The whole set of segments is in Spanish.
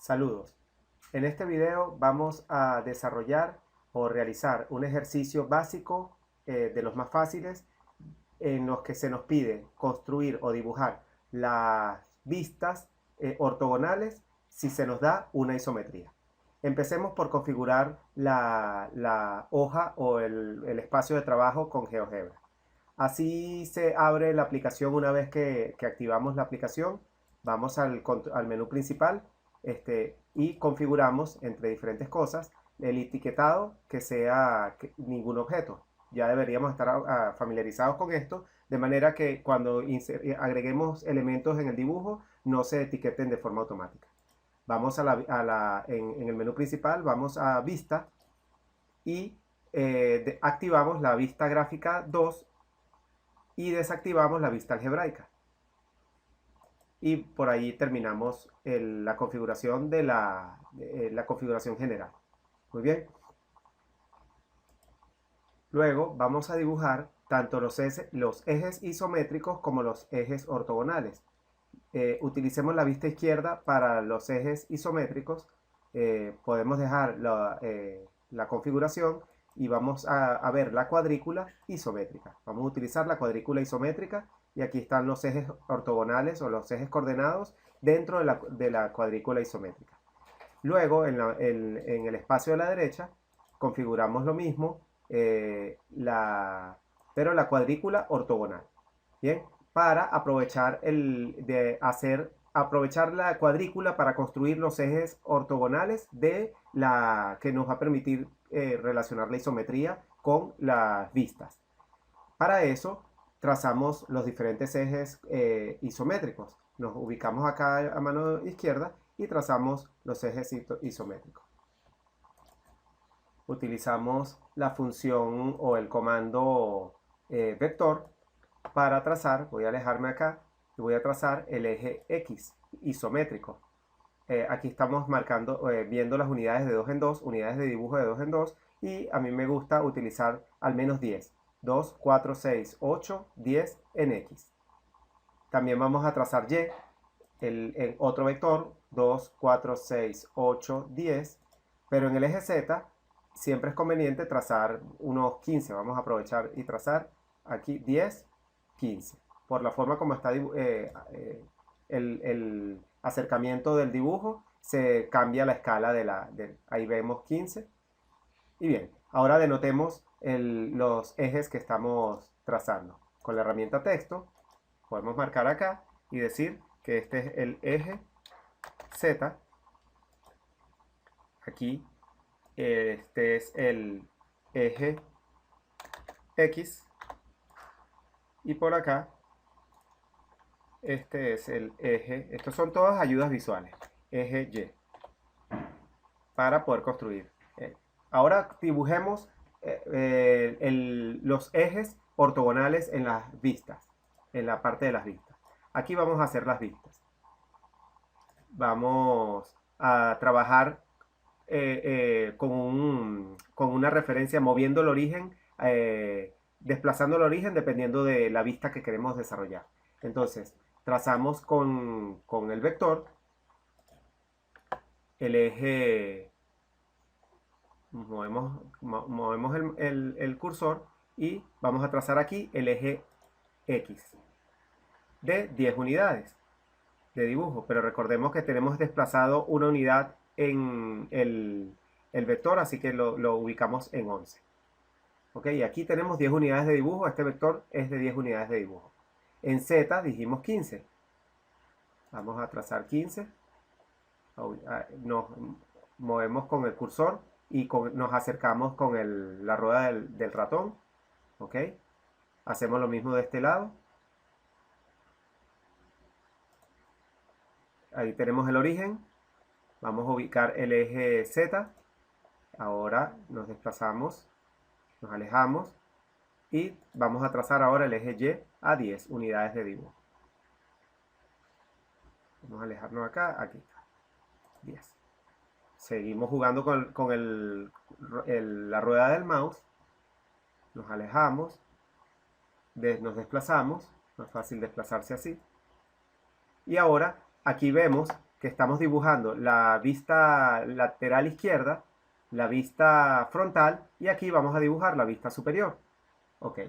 Saludos. En este video vamos a desarrollar o realizar un ejercicio básico de los más fáciles en los que se nos pide construir o dibujar las vistas ortogonales si se nos da una isometría. Empecemos por configurar la hoja o el espacio de trabajo con GeoGebra. Así se abre la aplicación una vez que activamos la aplicación. Vamos al menú principal y configuramos entre diferentes cosas el etiquetado que sea ningún objeto. Ya deberíamos estar familiarizados con esto, de manera que cuando agreguemos elementos en el dibujo no se etiqueten de forma automática. Vamos en el menú principal, vamos a Vista y activamos la vista gráfica 2 y desactivamos la vista algebraica. Y por ahí terminamos la configuración de la configuración general. Muy bien. Luego vamos a dibujar tanto los ejes isométricos como los ejes ortogonales. Utilicemos la vista izquierda para los ejes isométricos. Podemos dejar la configuración y vamos a ver la cuadrícula isométrica. Vamos a utilizar la cuadrícula isométrica y aquí están los ejes ortogonales o los ejes coordenados dentro de la cuadrícula isométrica. Luego en el espacio de la derecha configuramos lo mismo, pero la cuadrícula ortogonal. Bien, para aprovechar aprovechar la cuadrícula para construir los ejes ortogonales que nos va a permitir relacionar la isometría con las vistas. Para eso trazamos los diferentes ejes isométricos. Nos ubicamos acá a mano izquierda y trazamos los ejes isométricos. Utilizamos la función o el comando vector para trazar. Voy a alejarme acá y voy a trazar el eje X isométrico. Aquí estamos viendo las unidades de 2 en 2, unidades de dibujo de 2 en 2, y a mí me gusta utilizar al menos 10. 2, 4, 6, 8, 10 en X. También vamos a trazar Y, en otro vector, 2, 4, 6, 8, 10, pero en el eje Z siempre es conveniente trazar unos 15. Vamos a aprovechar y trazar aquí 10, 15. Por la forma como está el acercamiento del dibujo, se cambia la escala ahí vemos 15. Y bien, ahora denotemos los ejes que estamos trazando. Con la herramienta texto podemos marcar acá y decir que este es el eje Z. Aquí este es el eje X. Y por acá este es el eje. Estos son todas ayudas visuales. Eje Y. Para poder construir. Ahora dibujemos los ejes ortogonales en las vistas, en la parte de las vistas. Aquí vamos a hacer las vistas. Vamos a trabajar con una referencia, moviendo el origen, desplazando el origen dependiendo de la vista que queremos desarrollar. Entonces, trazamos con el vector el eje. Movemos el cursor y vamos a trazar aquí el eje X de 10 unidades de dibujo, pero recordemos que tenemos desplazado una unidad en el vector, así que lo ubicamos en 11. Ok, aquí tenemos 10 unidades de dibujo, este vector es de 10 unidades de dibujo. En Z dijimos 15. Vamos a trazar 15. Nos movemos con el cursor y nos acercamos con la rueda del ratón. Ok, hacemos lo mismo de este lado. Ahí tenemos el origen. Vamos a ubicar el eje Z. Ahora nos desplazamos, nos alejamos y vamos a trazar ahora el eje Y a 10 unidades de dibujo. Vamos a alejarnos acá, aquí está, 10. Seguimos jugando con la rueda del mouse. Nos alejamos, nos desplazamos, no es fácil desplazarse así. Y ahora aquí vemos que estamos dibujando la vista lateral izquierda, la vista frontal, y aquí vamos a dibujar la vista superior. Ok,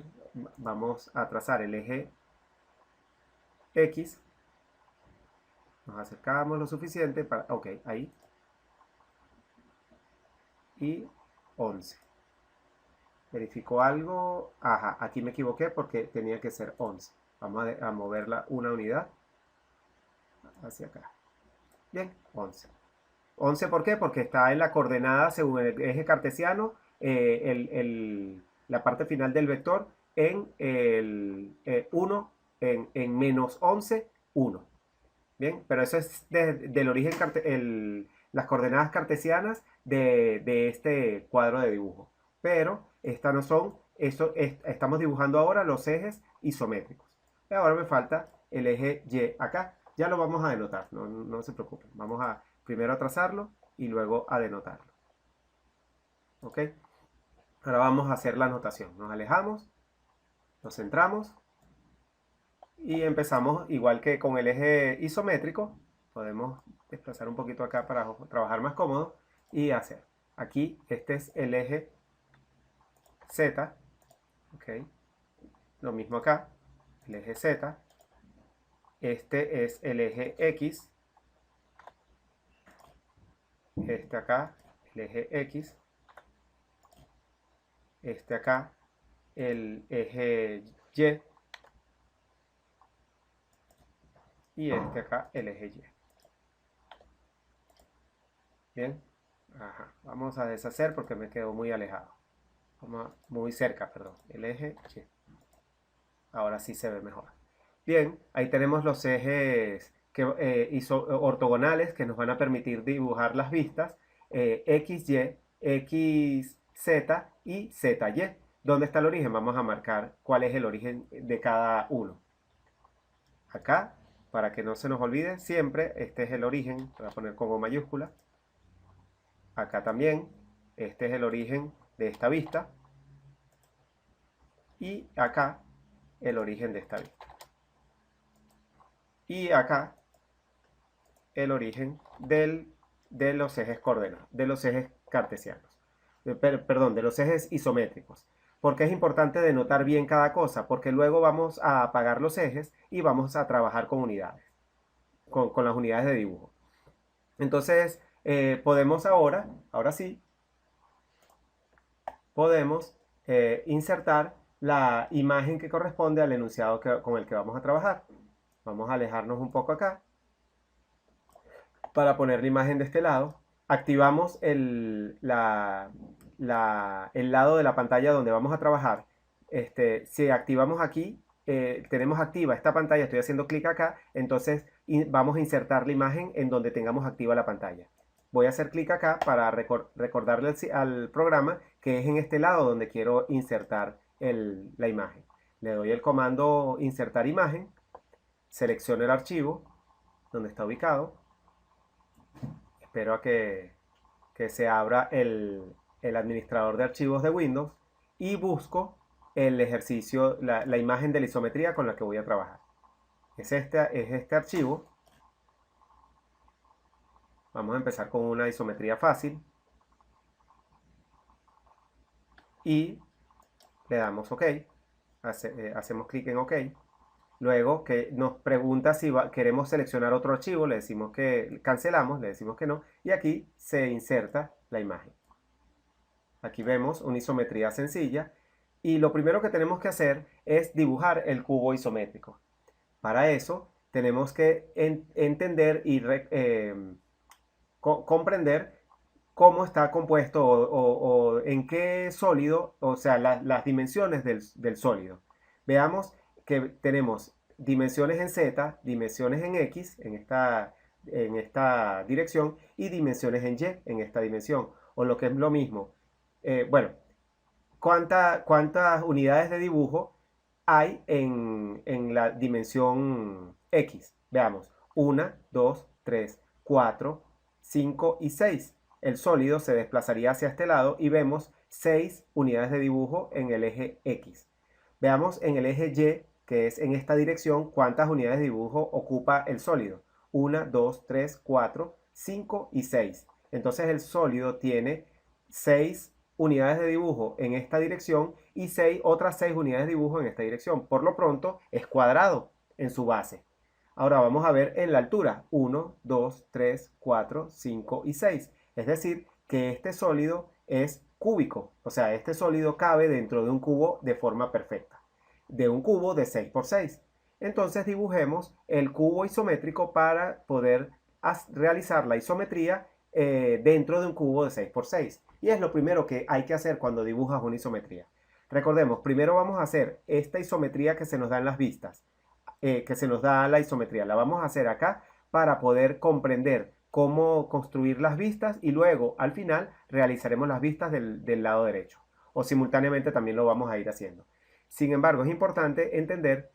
vamos a trazar el eje X. Nos acercamos lo suficiente para... Ok, ahí. Y 11. Verifico algo. Ajá, aquí me equivoqué porque tenía que ser 11. Vamos a moverla una unidad hacia acá. Bien, 11. 11, ¿por qué? Porque está en la coordenada según el eje cartesiano, la parte final del vector en el 1, en menos 11, 1. Bien, pero eso es del origen, las coordenadas cartesianas de este cuadro de dibujo. Pero estas no son, estamos dibujando ahora los ejes isométricos. Y ahora me falta el eje Y acá. Ya lo vamos a denotar, no se preocupen. Vamos a primero a trazarlo y luego a denotarlo. ¿Ok? Ahora vamos a hacer la anotación. Nos alejamos, nos centramos y empezamos igual que con el eje isométrico. Podemos desplazar un poquito acá para trabajar más cómodo y hacer. Aquí este es el eje Z. ¿Ok? Lo mismo acá, el eje Z. Este es el eje X. Este acá, el eje X. Este acá, el eje Y. Y este acá, el eje Y. Bien. Ajá. Vamos a deshacer porque me quedo muy alejado. Muy cerca, perdón. El eje Y. Ahora sí se ve mejor. Bien, ahí tenemos los ejes ortogonales que nos van a permitir dibujar las vistas XY, XZ y ZY. ¿Dónde está el origen? Vamos a marcar cuál es el origen de cada uno. Acá, para que no se nos olvide, siempre este es el origen. Voy a poner con O mayúscula. Acá también, este es el origen de esta vista. Y acá, el origen de esta vista. Y acá, el origen de los ejes coordenados, de los ejes cartesianos. Perdón, de los ejes isométricos. Porque es importante denotar bien cada cosa, porque luego vamos a apagar los ejes y vamos a trabajar con unidades, con las unidades de dibujo. Entonces, podemos ahora sí, podemos insertar la imagen que corresponde al enunciado con el que vamos a trabajar. Vamos a alejarnos un poco acá para poner la imagen de este lado. Activamos el lado de la pantalla donde vamos a trabajar. Si activamos aquí, tenemos activa esta pantalla, estoy haciendo clic acá, entonces vamos a insertar la imagen en donde tengamos activa la pantalla. Voy a hacer clic acá para recordarle al programa que es en este lado donde quiero insertar la imagen. Le doy el comando insertar imagen, selecciono el archivo donde está ubicado. Espero a que se abra el administrador de archivos de Windows y busco el ejercicio, la imagen de la isometría con la que voy a trabajar. Es este archivo. Vamos a empezar con una isometría fácil. Y le damos OK. Hacemos clic en OK. Luego que nos pregunta si queremos seleccionar otro archivo, le decimos que cancelamos, le decimos que no, y aquí se inserta la imagen. Aquí vemos una isometría sencilla y lo primero que tenemos que hacer es dibujar el cubo isométrico. Para eso tenemos que entender y comprender cómo está compuesto o en qué sólido, o sea, las dimensiones del sólido. Veamos que tenemos dimensiones en Z, dimensiones en X, en esta dirección, y dimensiones en Y, en esta dimensión. O lo que es lo mismo, bueno, ¿cuántas unidades de dibujo hay en la dimensión X? Veamos, 1, 2, 3, 4, 5 y 6. El sólido se desplazaría hacia este lado y vemos 6 unidades de dibujo en el eje X. Veamos en el eje Y, que es en esta dirección, cuántas unidades de dibujo ocupa el sólido. 1, 2, 3, 4, 5 y 6. Entonces el sólido tiene 6 unidades de dibujo en esta dirección y otras 6 unidades de dibujo en esta dirección. Por lo pronto es cuadrado en su base. Ahora vamos a ver en la altura. 1, 2, 3, 4, 5 y 6. Es decir, que este sólido es cúbico. O sea, este sólido cabe dentro de un cubo de forma perfecta. De un cubo de 6 por 6. Entonces dibujemos el cubo isométrico para poder realizar la isometría dentro de un cubo de 6 por 6. Y es lo primero que hay que hacer cuando dibujas una isometría. Recordemos, primero vamos a hacer esta isometría que se nos da en las vistas. Que se nos da la isometría. La vamos a hacer acá para poder comprender cómo construir las vistas y luego al final realizaremos las vistas del lado derecho. O simultáneamente también lo vamos a ir haciendo. Sin embargo, es importante entender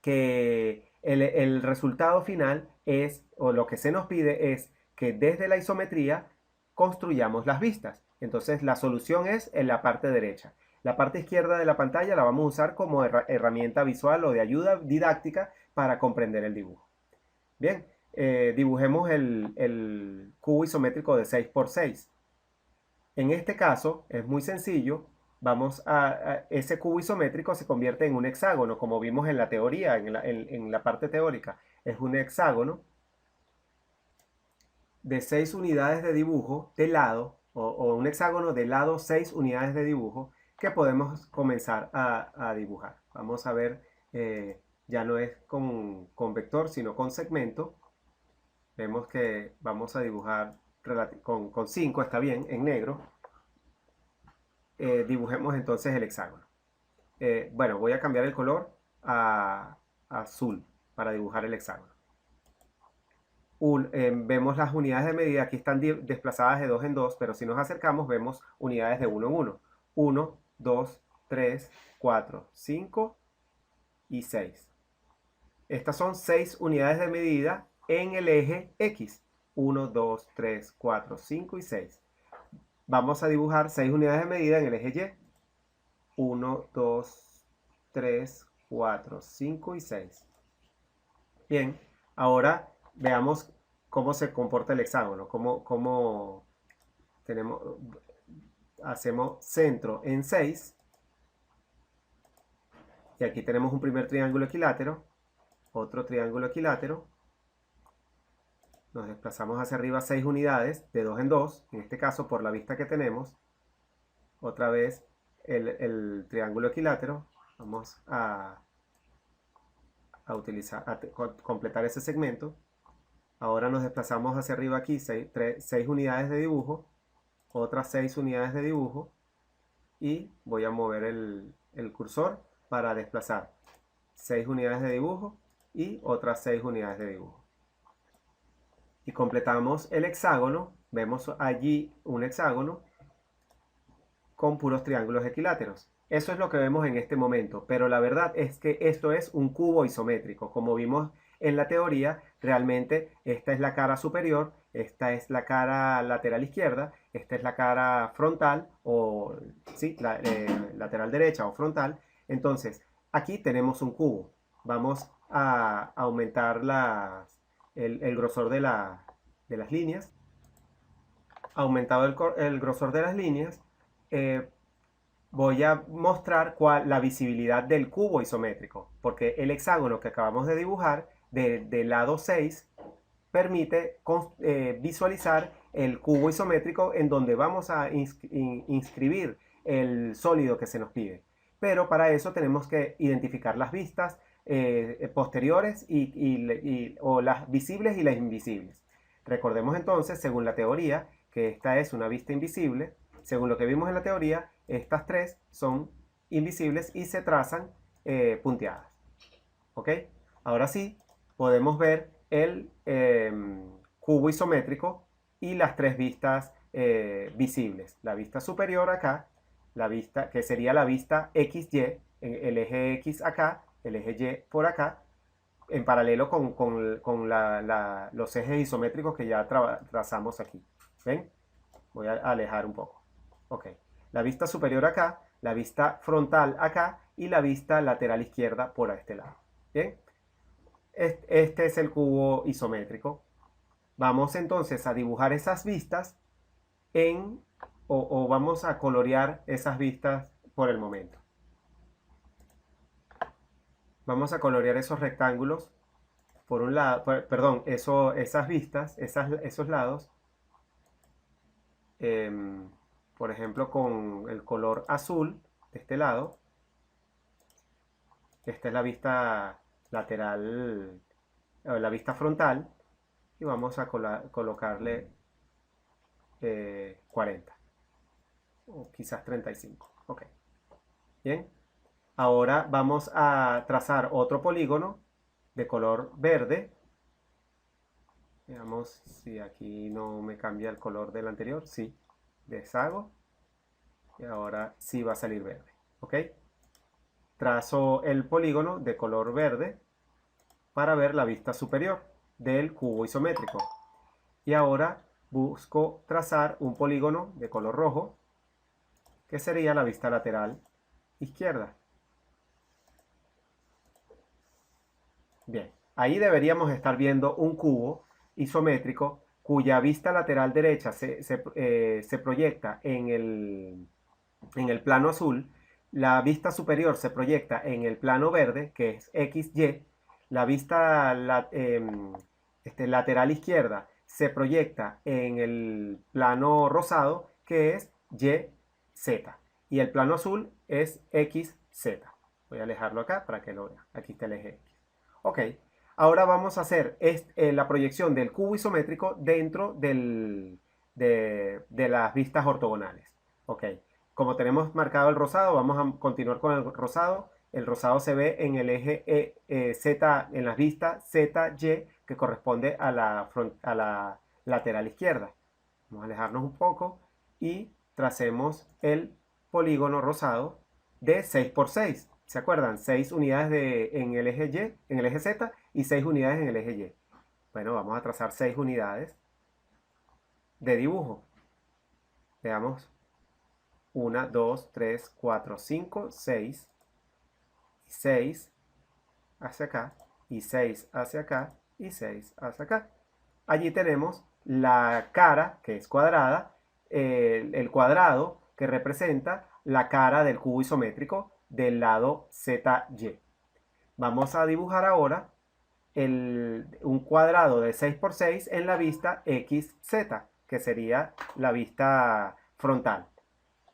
que el resultado final es, o lo que se nos pide es que desde la isometría construyamos las vistas. Entonces la solución es en la parte derecha. La parte izquierda de la pantalla la vamos a usar como herramienta visual o de ayuda didáctica para comprender el dibujo. Bien, dibujemos el cubo isométrico de 6 por 6. En este caso es muy sencillo. Ese cubo isométrico se convierte en un hexágono, como vimos en la teoría, en la parte teórica. Es un hexágono de 6 unidades de dibujo de lado, o un hexágono de lado 6 unidades de dibujo, que podemos comenzar a dibujar. Vamos a ver, ya no es con vector, sino con segmento. Vemos que vamos a dibujar con 5, está bien, en negro. Dibujemos entonces el hexágono. Bueno, voy a cambiar el color a azul para dibujar el hexágono. Vemos las unidades de medida, aquí están desplazadas de 2 en 2, pero si nos acercamos vemos unidades de 1 en 1. 1, 2, 3, 4, 5 y 6. Estas son 6 unidades de medida en el eje X. 1, 2, 3, 4, 5 y 6. Vamos a dibujar 6 unidades de medida en el eje Y. 1, 2, 3, 4, 5 y 6. Bien, ahora veamos cómo se comporta el hexágono. Hacemos centro en 6. Y aquí tenemos un primer triángulo equilátero. Otro triángulo equilátero. Nos desplazamos hacia arriba 6 unidades de 2 en 2. En este caso, por la vista que tenemos. Otra vez el triángulo equilátero. Vamos a completar ese segmento. Ahora nos desplazamos hacia arriba aquí 6 unidades de dibujo, otras 6 unidades de dibujo y voy a mover el cursor para desplazar 6 unidades de dibujo y otras 6 unidades de dibujo. Y completamos el hexágono, vemos allí un hexágono con puros triángulos equiláteros. Eso es lo que vemos en este momento, pero la verdad es que esto es un cubo isométrico. Como vimos en la teoría, realmente esta es la cara superior, esta es la cara lateral izquierda, esta es la cara frontal, o sí, lateral derecha o frontal. Entonces, aquí tenemos un cubo. Vamos a aumentar el grosor de las líneas. Aumentado el grosor de las líneas, voy a mostrar la visibilidad del cubo isométrico, porque el hexágono que acabamos de dibujar del lado 6 permite visualizar el cubo isométrico en donde vamos a inscribir el sólido que se nos pide. Pero para eso tenemos que identificar las vistas posteriores o las visibles y las invisibles. Recordemos entonces, según la teoría, que esta es una vista invisible. Según lo que vimos en la teoría, estas 3 son invisibles y se trazan punteadas. ¿Ok? Ahora sí, podemos ver el cubo isométrico y las 3 vistas visibles. La vista superior acá, la vista que sería la vista XY, el eje X acá, el eje Y por acá, en paralelo con los ejes isométricos que ya trazamos aquí. ¿Ven? Voy a alejar un poco. Ok. La vista superior acá, la vista frontal acá y la vista lateral izquierda por este lado. Bien. Este es el cubo isométrico. Vamos entonces a dibujar esas vistas o vamos a colorear esas vistas por el momento. Vamos a colorear esos rectángulos por un lado, perdón, esas vistas, esos lados, por ejemplo, con el color azul de este lado. Esta es la vista lateral, la vista frontal, y vamos a colocarle 40 o quizás 35. Ok, bien. Ahora vamos a trazar otro polígono de color verde. Veamos si aquí no me cambia el color del anterior. Sí, deshago y ahora sí va a salir verde. Ok, trazo el polígono de color verde para ver la vista superior del cubo isométrico. Y ahora busco trazar un polígono de color rojo, que sería la vista lateral izquierda. Bien, ahí deberíamos estar viendo un cubo isométrico cuya vista lateral derecha se proyecta en el plano azul, la vista superior se proyecta en el plano verde, que es XY, la vista lateral izquierda se proyecta en el plano rosado, que es YZ, y el plano azul es XZ. Voy a alejarlo acá para que lo vean. Aquí está el eje X. Ok, ahora vamos a hacer la proyección del cubo isométrico dentro de las vistas ortogonales. Ok, como tenemos marcado el rosado, vamos a continuar con el rosado. El rosado se ve en el eje Z, en las vistas ZY, que corresponde a la lateral izquierda. Vamos a alejarnos un poco y tracemos el polígono rosado de 6 por 6. ¿Se acuerdan? 6 unidades en el eje Y, en el eje Z, y 6 unidades en el eje Y. Bueno, vamos a trazar 6 unidades de dibujo. Veamos. 1, 2, 3, 4, 5, 6. 6 hacia acá, y 6 hacia acá, y 6 hacia acá. Allí tenemos la cara, que es cuadrada, el cuadrado que representa la cara del cubo isométrico del lado ZY. Vamos a dibujar ahora un cuadrado de 6 por 6 en la vista XZ, que sería la vista frontal.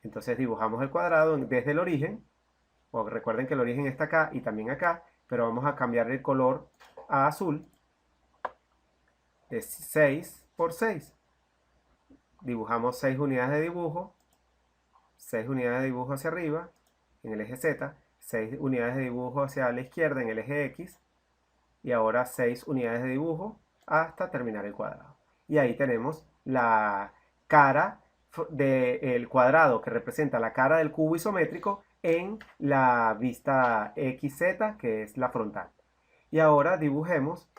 Entonces dibujamos el cuadrado desde el origen. O recuerden que el origen está acá y también acá, pero vamos a cambiar el color a azul de 6 por 6. Dibujamos 6 unidades de dibujo, 6 unidades de dibujo hacia arriba en el eje Z, 6 unidades de dibujo hacia la izquierda en el eje X, y ahora 6 unidades de dibujo hasta terminar el cuadrado. Y ahí tenemos la cara del cuadrado que representa la cara del cubo isométrico en la vista XZ, que es la frontal. Y ahora dibujemos,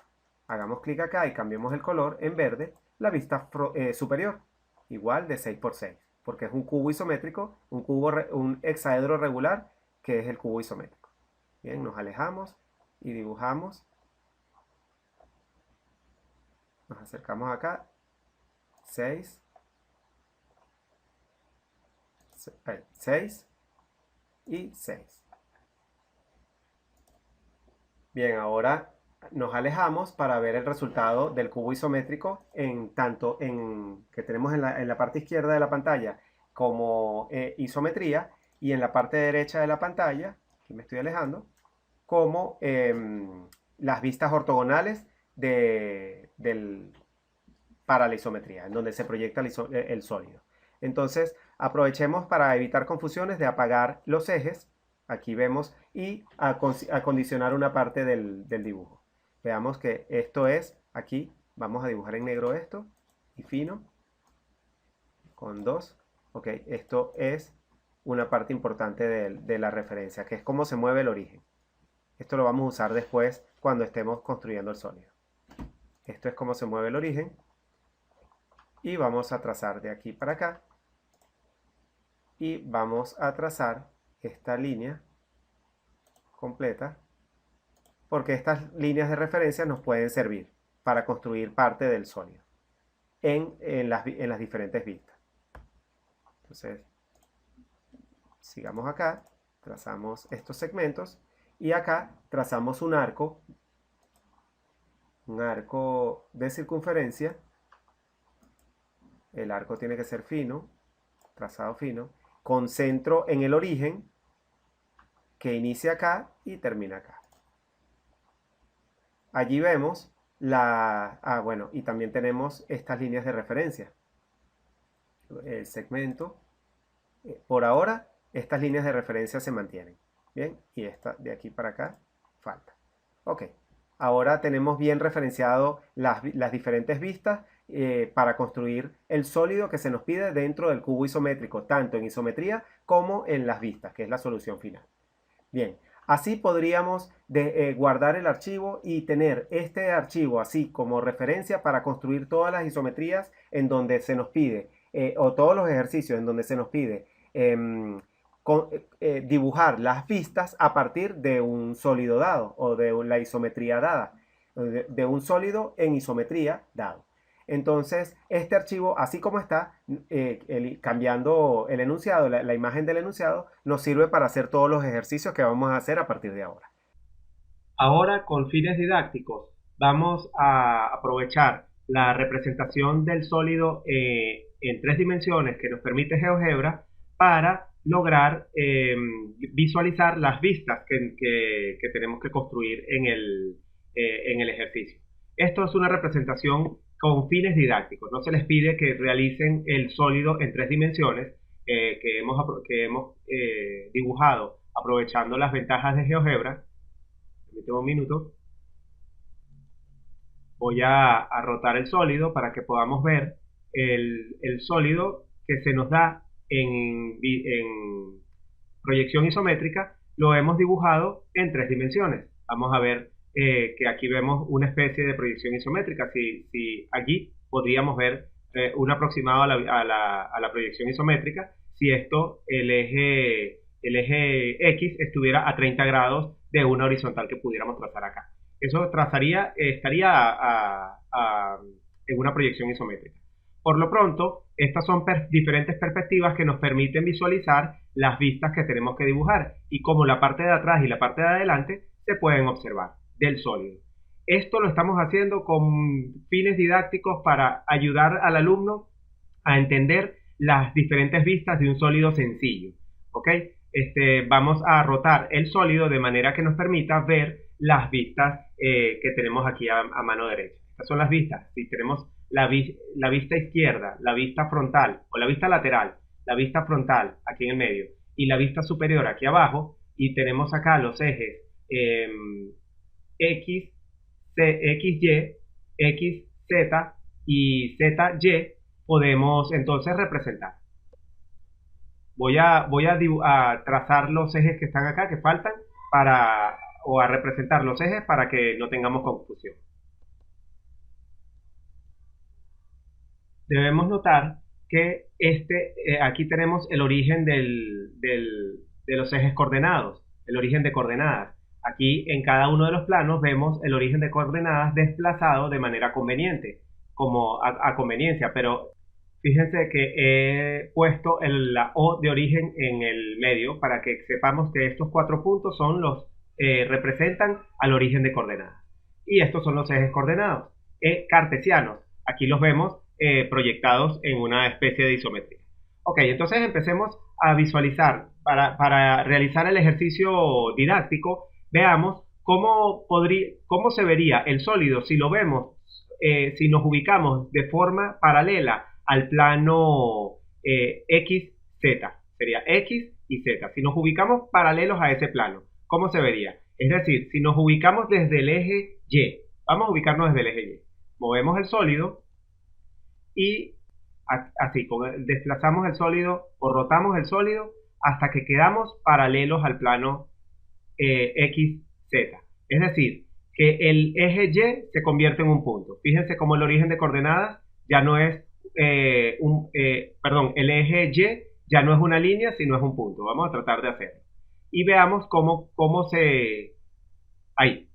hagamos clic acá y cambiemos el color en verde, la vista superior, igual de 6 por 6, porque es un cubo isométrico, un hexaedro regular, que es el cubo isométrico. Bien, nos alejamos y dibujamos. Nos acercamos acá. 6. 6 y 6. Bien, ahora nos alejamos para ver el resultado del cubo isométrico tanto que tenemos en la parte izquierda de la pantalla como isometría, y en la parte derecha de la pantalla, aquí me estoy alejando, como las vistas ortogonales para la isometría, en donde se proyecta el sólido. Entonces, aprovechemos para evitar confusiones de apagar los ejes, aquí vemos, y acondicionar una parte del dibujo. Veamos que esto es, aquí vamos a dibujar en negro esto, y fino, con 2. Ok, esto es una parte importante de la referencia, que es cómo se mueve el origen. Esto lo vamos a usar después cuando estemos construyendo el sólido. Esto es cómo se mueve el origen. Y vamos a trazar de aquí para acá. Y vamos a trazar esta línea completa porque estas líneas de referencia nos pueden servir para construir parte del sólido en las diferentes vistas. Entonces, sigamos acá, trazamos estos segmentos y acá trazamos un arco de circunferencia. El arco tiene que ser fino, trazado fino, con centro en el origen, que inicia acá y termina acá. Allí vemos bueno, y también tenemos estas líneas de referencia. El segmento, por ahora, estas líneas de referencia se mantienen. Bien, y esta de aquí para acá falta. Ok, ahora tenemos bien referenciado las diferentes vistas para construir el sólido que se nos pide dentro del cubo isométrico, tanto en isometría como en las vistas, que es la solución final. Bien, así podríamos guardar el archivo y tener este archivo así como referencia para construir todas las isometrías en donde se nos pide, o todos los ejercicios en donde se nos pide dibujar las vistas a partir de un sólido dado o de la isometría dada, de un sólido en isometría dado. Entonces, este archivo, así como está, cambiando el enunciado, la imagen del enunciado, nos sirve para hacer todos los ejercicios que vamos a hacer a partir de ahora. Ahora, con fines didácticos, vamos a aprovechar la representación del sólido en 3 dimensiones que nos permite GeoGebra para lograr visualizar las vistas que tenemos que construir en el ejercicio. Esto es una representación con fines didácticos. No se les pide que realicen el sólido en 3 dimensiones que hemos dibujado aprovechando las ventajas de GeoGebra. Permíteme un minuto. Voy a rotar el sólido para que podamos ver el sólido que se nos da en proyección isométrica. Lo hemos dibujado en 3 dimensiones. Vamos a ver que aquí vemos una especie de proyección isométrica. Si aquí podríamos ver un aproximado a la proyección isométrica si esto, el eje X estuviera a 30 grados de una horizontal que pudiéramos trazar acá. Eso estaría en una proyección isométrica. Por lo pronto, estas son diferentes perspectivas que nos permiten visualizar las vistas que tenemos que dibujar y cómo la parte de atrás y la parte de adelante se pueden observar del sólido. Esto lo estamos haciendo con fines didácticos para ayudar al alumno a entender las diferentes vistas de un sólido sencillo. ¿Ok? Vamos a rotar el sólido de manera que nos permita ver las vistas que tenemos aquí a mano derecha. Estas son las vistas. Si tenemos la vista izquierda, la vista frontal o la vista lateral, la vista frontal aquí en el medio y la vista superior aquí abajo, y tenemos acá los ejes X, XY, XZ y ZY, podemos entonces representar. Voy a trazar los ejes que están acá, que faltan, o a representar los ejes para que no tengamos confusión. Debemos notar que aquí tenemos el origen de los ejes coordenados, el origen de coordenadas. Aquí en cada uno de los planos vemos el origen de coordenadas desplazado de manera conveniente, como a conveniencia, pero fíjense que he puesto la O de origen en el medio para que sepamos que estos 4 puntos son representan al origen de coordenadas. Y estos son los ejes coordenados, cartesianos. Aquí los vemos proyectados en una especie de isometría. Ok, entonces empecemos a visualizar. Para realizar el ejercicio didáctico, veamos cómo se vería el sólido si lo vemos, si nos ubicamos de forma paralela al plano XZ. Sería X y Z. Si nos ubicamos paralelos a ese plano, ¿cómo se vería? Es decir, si nos ubicamos desde el eje Y, vamos a ubicarnos desde el eje Y. Movemos el sólido y así, desplazamos el sólido o rotamos el sólido hasta que quedamos paralelos al plano XZ. Es decir, que el eje Y se convierte en un punto. Fíjense cómo el origen de coordenadas ya no es el eje Y ya no es una línea, sino es un punto. Vamos a tratar de hacerlo. Y veamos cómo se... Ahí.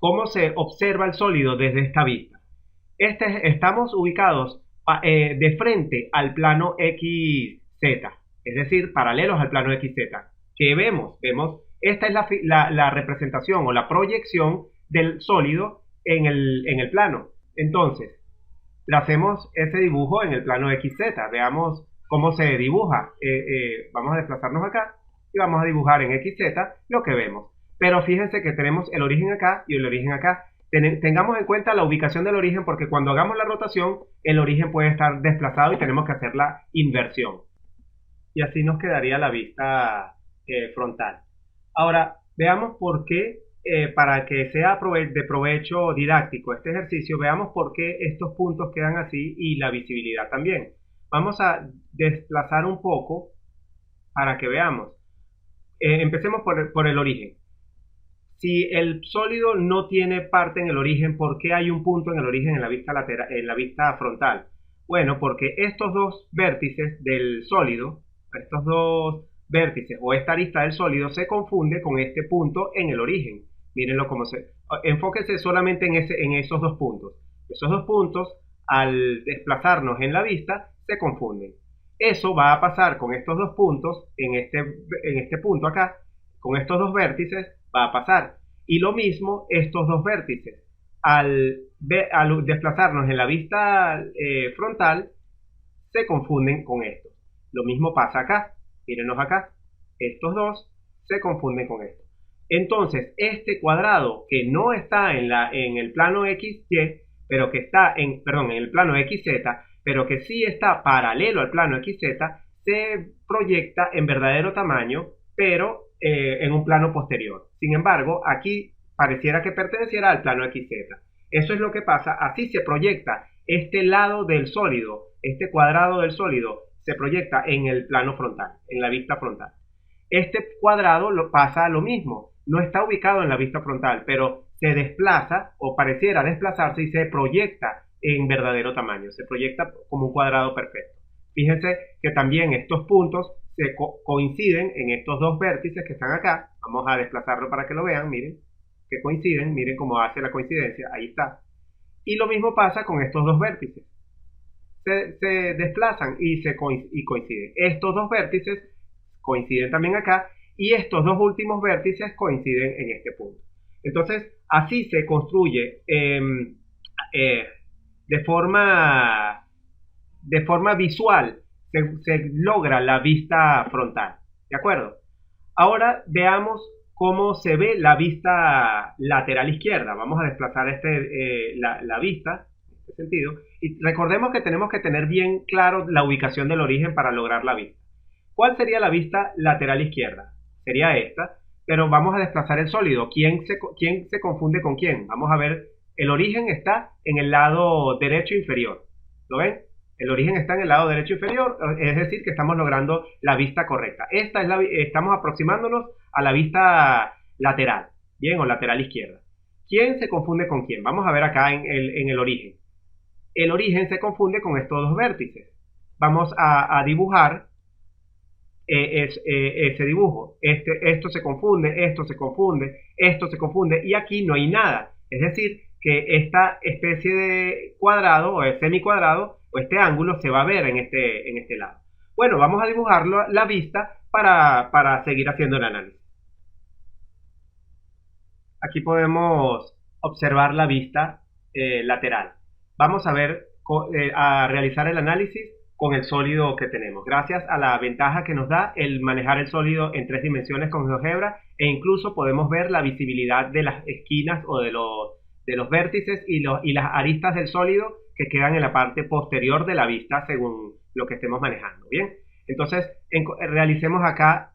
¿Cómo se observa el sólido desde esta vista? Estamos ubicados de frente al plano XZ, es decir, paralelos al plano XZ. ¿Qué vemos? Esta es la representación o la proyección del sólido en el plano. Entonces, hacemos ese dibujo en el plano XZ. Veamos cómo se dibuja. Vamos a desplazarnos acá y vamos a dibujar en XZ lo que vemos. Pero fíjense que tenemos el origen acá y el origen acá. Tengamos en cuenta la ubicación del origen porque cuando hagamos la rotación, el origen puede estar desplazado y tenemos que hacer la inversión. Y así nos quedaría la vista frontal. Ahora, veamos por qué, para que sea de provecho didáctico este ejercicio, veamos por qué estos puntos quedan así y la visibilidad también. Vamos a desplazar un poco para que veamos. Empecemos por el origen. Si el sólido no tiene parte en el origen, ¿por qué hay un punto en el origen en la vista lateral, en la vista frontal? Bueno, porque estos dos vértices del sólido, estos dos vértices o esta arista del sólido se confunde con este punto en el origen. Mírenlo cómo enfóquense solamente en esos dos puntos. Esos dos puntos, al desplazarnos en la vista, se confunden. Eso va a pasar con estos dos puntos, en este punto acá, con estos dos vértices, va a pasar. Y lo mismo estos dos vértices. Al desplazarnos en la vista frontal, se confunden con estos. Lo mismo pasa acá. Mírenos acá. Estos dos se confunden con esto. Entonces, este cuadrado que no está en el plano XY, pero que está en el plano XZ, pero que sí está paralelo al plano XZ, se proyecta en verdadero tamaño, pero en un plano posterior. Sin embargo, aquí pareciera que perteneciera al plano XZ. Eso es lo que pasa. Así se proyecta este lado del sólido, este cuadrado del sólido, se proyecta en el plano frontal, en la vista frontal. Este cuadrado pasa lo mismo. No está ubicado en la vista frontal, pero se desplaza o pareciera desplazarse y se proyecta en verdadero tamaño. Se proyecta como un cuadrado perfecto. Fíjense que también estos puntos se coinciden en estos dos vértices que están acá. Vamos a desplazarlo para que lo vean, miren, que coinciden, miren cómo hace la coincidencia, ahí está. Y lo mismo pasa con estos dos vértices. Se desplazan y coinciden. Estos dos vértices coinciden también acá y estos dos últimos vértices coinciden en este punto. Entonces, así se construye de forma visual, se logra la vista frontal. ¿De acuerdo? Ahora veamos cómo se ve la vista lateral izquierda. Vamos a desplazar la vista en este sentido. Y recordemos que tenemos que tener bien claro la ubicación del origen para lograr la vista. ¿Cuál sería la vista lateral izquierda? Sería esta, pero vamos a desplazar el sólido. ¿Quién se confunde con quién? Vamos a ver, el origen está en el lado derecho inferior. ¿Lo ven? El origen está en el lado derecho inferior, es decir, que estamos logrando la vista correcta. Estamos aproximándonos a la vista lateral, ¿bien? O lateral izquierda. ¿Quién se confunde con quién? Vamos a ver acá en el origen. El origen se confunde con estos dos vértices. Vamos a dibujar ese dibujo. Esto se confunde, esto se confunde, esto se confunde y aquí no hay nada. Es decir, que esta especie de cuadrado o de semicuadrado o este ángulo se va a ver en este lado. Bueno, vamos a dibujarlo la vista para seguir haciendo el análisis. Aquí podemos observar la vista lateral. Vamos a ver, a realizar el análisis con el sólido que tenemos, gracias a la ventaja que nos da el manejar el sólido en 3 dimensiones con GeoGebra, e incluso podemos ver la visibilidad de las esquinas o de los vértices y las aristas del sólido que quedan en la parte posterior de la vista según lo que estemos manejando. Bien, entonces realicemos acá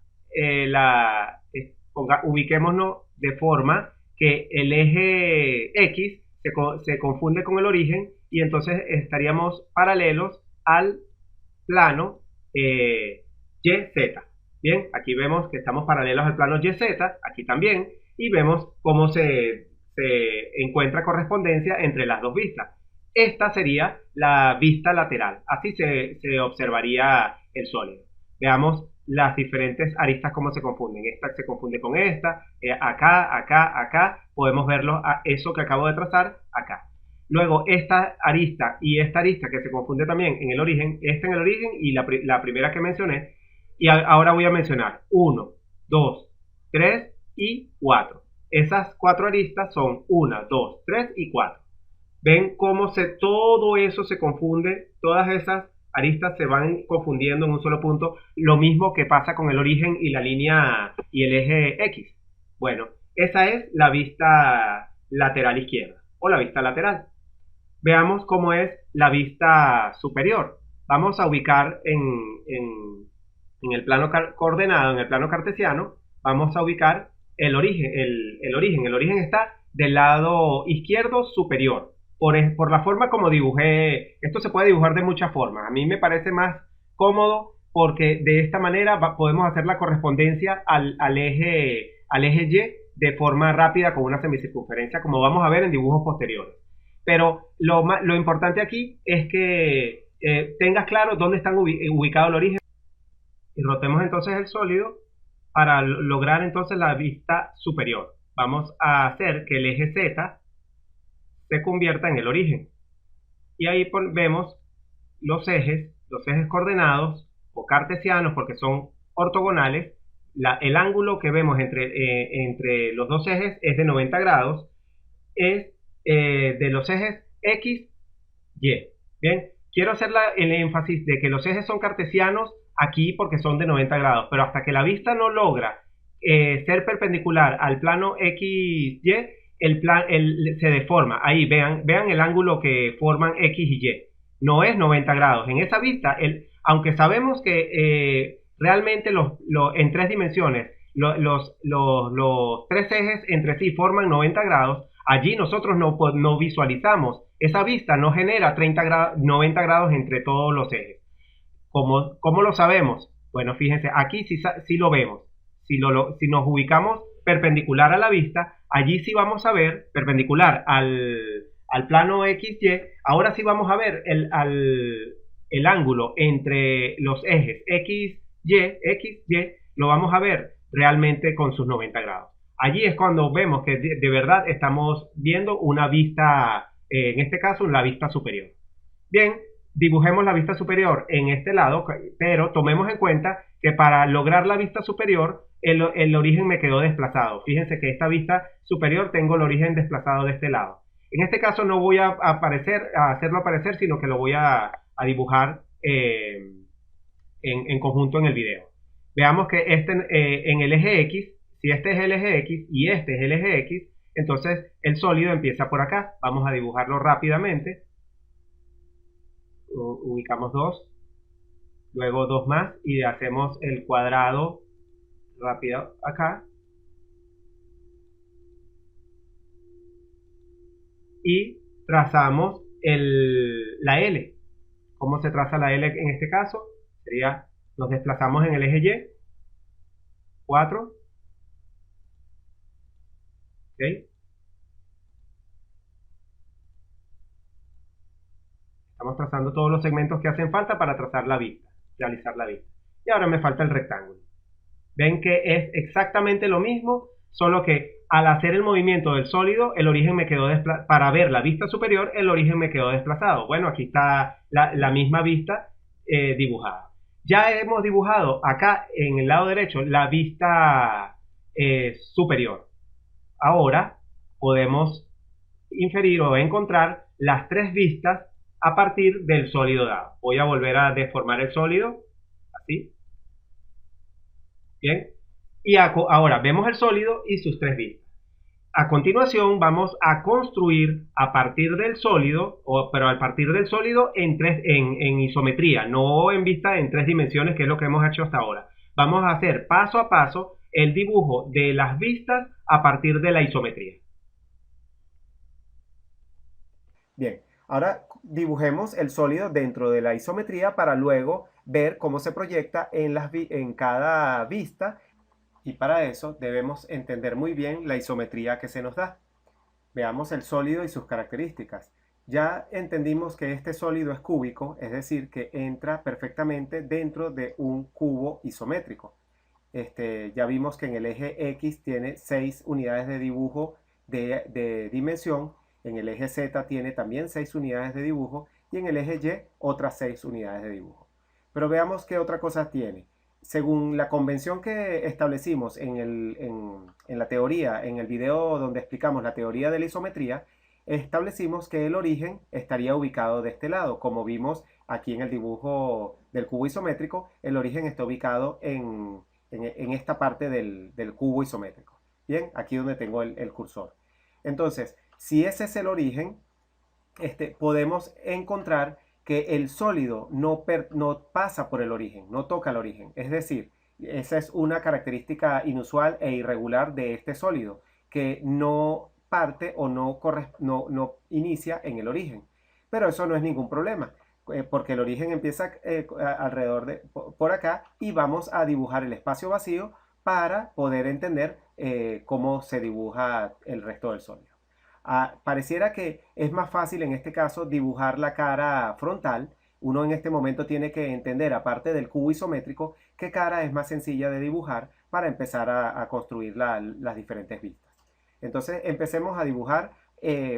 ubiquémonos de forma que el eje X se confunde con el origen y entonces estaríamos paralelos al plano YZ. Bien, aquí vemos que estamos paralelos al plano YZ, aquí también, y vemos cómo se encuentra correspondencia entre las dos vistas. Esta sería la vista lateral, así se observaría el sólido. Veamos las diferentes aristas cómo se confunden. Esta se confunde con esta, acá, acá, acá, podemos verlo, eso que acabo de trazar, acá. Luego esta arista y esta arista que se confunde también en el origen, esta en el origen y la primera que mencioné, y ahora voy a mencionar 1, 2, 3 y 4. Esas 4 aristas son 1, 2, 3 y 4. ¿Ven cómo todo eso se confunde? Todas esas aristas se van confundiendo en un solo punto. Lo mismo que pasa con el origen y la línea y el eje X. Bueno, esa es la vista lateral izquierda o la vista lateral. Veamos cómo es la vista superior. Vamos a ubicar en el plano coordenado, en el plano cartesiano, vamos a ubicar el origen. El origen está del lado izquierdo superior. Por la forma como dibujé, esto se puede dibujar de muchas formas. A mí me parece más cómodo porque de esta manera podemos hacer la correspondencia al eje Y de forma rápida con una semicircunferencia, como vamos a ver en dibujos posteriores. Pero lo importante aquí es que tengas claro dónde están ubicado el origen. Y rotemos entonces el sólido para lograr entonces la vista superior. Vamos a hacer que el eje Z se convierta en el origen. Y ahí vemos los ejes coordenados o cartesianos porque son ortogonales. El ángulo que vemos entre los dos ejes es de 90 grados. Es de los ejes X, Y. Bien, quiero hacer el énfasis de que los ejes son cartesianos aquí porque son de 90 grados, pero hasta que la vista no logra ser perpendicular al plano XY, se deforma. Ahí vean el ángulo que forman X y Y. No es 90 grados. En esa vista, aunque sabemos que realmente en 3 dimensiones los 3 ejes entre sí forman 90 grados, allí nosotros no visualizamos. Esa vista no genera 90 grados entre todos los ejes. ¿Cómo lo sabemos? Bueno, fíjense, aquí sí lo vemos. Si nos ubicamos perpendicular a la vista, allí sí vamos a ver, perpendicular al plano XY, ahora sí vamos a ver el ángulo entre los ejes XY, lo vamos a ver realmente con sus 90 grados. Allí es cuando vemos que de verdad estamos viendo una vista, en este caso la vista superior. Bien, dibujemos la vista superior en este lado, pero tomemos en cuenta que para lograr la vista superior, el origen me quedó desplazado. Fíjense que esta vista superior tengo el origen desplazado de este lado. En este caso no voy a hacerlo aparecer, sino que lo voy a dibujar en conjunto en el video. Veamos que en el eje X, si este es el eje X y este es el eje X, entonces el sólido empieza por acá. Vamos a dibujarlo rápidamente. Ubicamos 2, luego 2 más y hacemos el cuadrado rápido acá. Y trazamos la L. ¿Cómo se traza la L en este caso? Sería, nos desplazamos en el eje Y, 4, ¿ok? Estamos trazando todos los segmentos que hacen falta para trazar la vista, realizar la vista. Y ahora me falta el rectángulo. Ven que es exactamente lo mismo, solo que al hacer el movimiento del sólido, el origen me quedó desplazado. Para ver la vista superior, el origen me quedó desplazado. Bueno, aquí está la misma vista dibujada. Ya hemos dibujado acá en el lado derecho la vista superior. Ahora podemos inferir o encontrar las 3 vistas a partir del sólido dado. Voy a volver a deformar el sólido, así. Bien, y ahora vemos el sólido y sus 3 vistas. A continuación vamos a construir a partir del sólido, pero a partir del sólido en isometría, no en vista en 3 dimensiones, que es lo que hemos hecho hasta ahora. Vamos a hacer paso a paso el dibujo de las vistas a partir de la isometría. Bien, ahora dibujemos el sólido dentro de la isometría para luego ver cómo se proyecta en cada vista, y para eso debemos entender muy bien la isometría que se nos da. Veamos el sólido y sus características. Ya entendimos que este sólido es cúbico, es decir, que entra perfectamente dentro de un cubo isométrico. Ya vimos que en el eje X tiene 6 unidades de dibujo de dimensión, en el eje Z tiene también 6 unidades de dibujo y en el eje Y otras 6 unidades de dibujo. Pero veamos qué otra cosa tiene. Según la convención que establecimos en la teoría, en el video donde explicamos la teoría de la isometría, establecimos que el origen estaría ubicado de este lado. Como vimos aquí en el dibujo del cubo isométrico, el origen está ubicado en esta parte del cubo isométrico. Bien, aquí donde tengo el cursor. Entonces, si ese es el origen, podemos encontrar que el sólido no pasa por el origen, no toca el origen. Es decir, esa es una característica inusual e irregular de este sólido, que no parte o no inicia en el origen. Pero eso no es ningún problema, porque el origen empieza alrededor de por acá y vamos a dibujar el espacio vacío para poder entender cómo se dibuja el resto del sólido. Pareciera que es más fácil en este caso dibujar la cara frontal. Uno en este momento tiene que entender, aparte del cubo isométrico, qué cara es más sencilla de dibujar para empezar a construir las diferentes vistas. Entonces empecemos a dibujar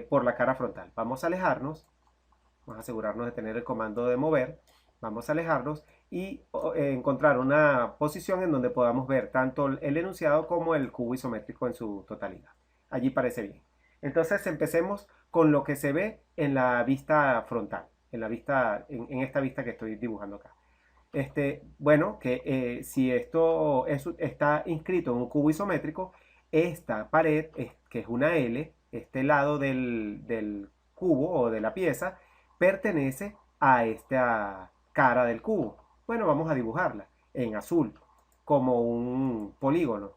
por la cara frontal. Vamos a alejarnos, vamos a asegurarnos de tener el comando de mover, vamos a alejarnos y encontrar una posición en donde podamos ver tanto el enunciado como el cubo isométrico en su totalidad. Allí parece bien. Entonces empecemos con lo que se ve en la vista frontal, en esta vista que estoy dibujando acá. Bueno, que si esto está inscrito en un cubo isométrico, esta pared, que es una L, este lado del cubo o de la pieza, pertenece a esta cara del cubo. Bueno, vamos a dibujarla en azul, como un polígono,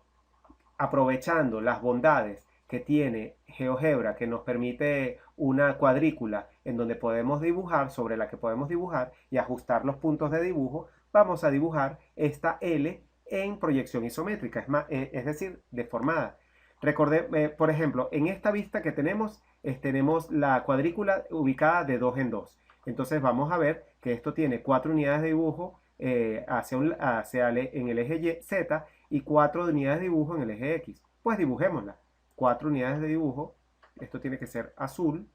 aprovechando las bondades que tiene GeoGebra, que nos permite una cuadrícula en donde podemos dibujar, sobre la que podemos dibujar y ajustar los puntos de dibujo, vamos a dibujar esta L en proyección isométrica, es decir, deformada. Recordé, por ejemplo, en esta vista que tenemos la cuadrícula ubicada de 2 en 2. Entonces vamos a ver que esto tiene 4 unidades de dibujo en el eje Y, Z, y 4 unidades de dibujo en el eje X. Pues dibujémosla. 4 unidades de dibujo. Esto tiene que ser azul.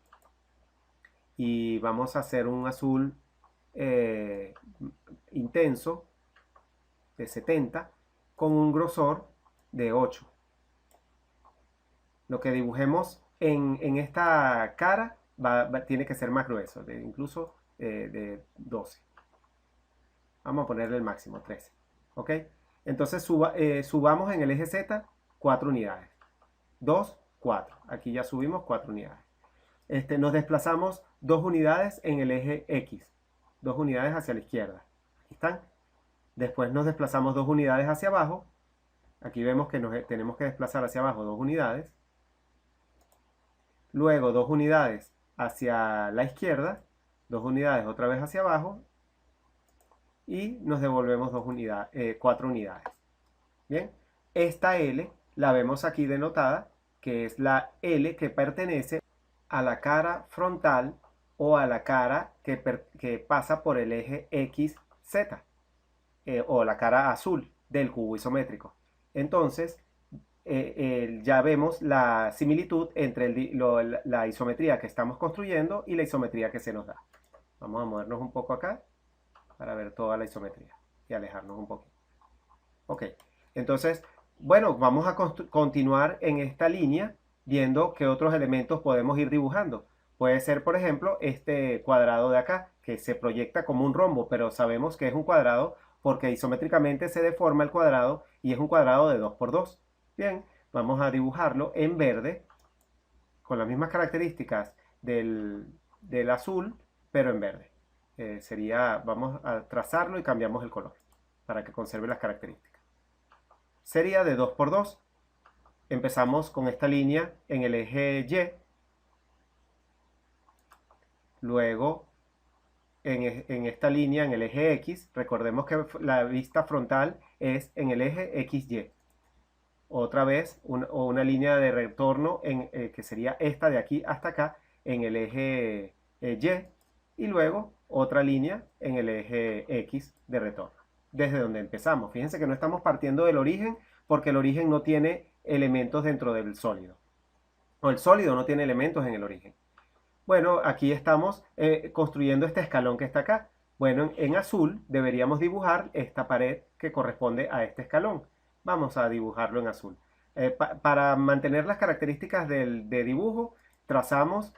Y vamos a hacer un azul intenso de 70 con un grosor de 8. Lo que dibujemos en esta cara tiene que ser más grueso, incluso de 12. Vamos a ponerle el máximo, 13. ¿Ok? Entonces subamos en el eje Z 4 unidades. 2, 4. Aquí ya subimos 4 unidades. Nos desplazamos 2 unidades en el eje X. 2 unidades hacia la izquierda. Aquí están. Después nos desplazamos 2 unidades hacia abajo. Aquí vemos que tenemos que desplazar hacia abajo 2 unidades. Luego 2 unidades hacia la izquierda. 2 unidades otra vez hacia abajo. Y nos devolvemos 4 unidades. Bien, esta L la vemos aquí denotada, que es la L que pertenece a la cara frontal o a la cara que pasa por el eje XZ, o la cara azul del cubo isométrico. Entonces, ya vemos la similitud entre la isometría que estamos construyendo y la isometría que se nos da. Vamos a movernos un poco acá para ver toda la isometría y alejarnos un poquito. Ok, entonces, bueno, vamos a continuar en esta línea viendo qué otros elementos podemos ir dibujando. Puede ser, por ejemplo, este cuadrado de acá, que se proyecta como un rombo, pero sabemos que es un cuadrado porque isométricamente se deforma el cuadrado y es un cuadrado de 2 por 2. Bien, vamos a dibujarlo en verde, con las mismas características del azul, pero en verde. Vamos a trazarlo y cambiamos el color para que conserve las características. Sería de 2 por 2. Empezamos con esta línea en el eje Y. Luego en esta línea en el eje X. Recordemos que la vista frontal es en el eje XY. Otra vez una línea de retorno que sería esta de aquí hasta acá en el eje Y luego otra línea en el eje X de retorno, desde donde empezamos. Fíjense que no estamos partiendo del origen porque el origen no tiene elementos dentro del sólido. O el sólido no tiene elementos en el origen. Bueno, aquí estamos construyendo este escalón que está acá. Bueno, en azul deberíamos dibujar esta pared que corresponde a este escalón. Vamos a dibujarlo en azul. Para mantener las características de dibujo, empezamos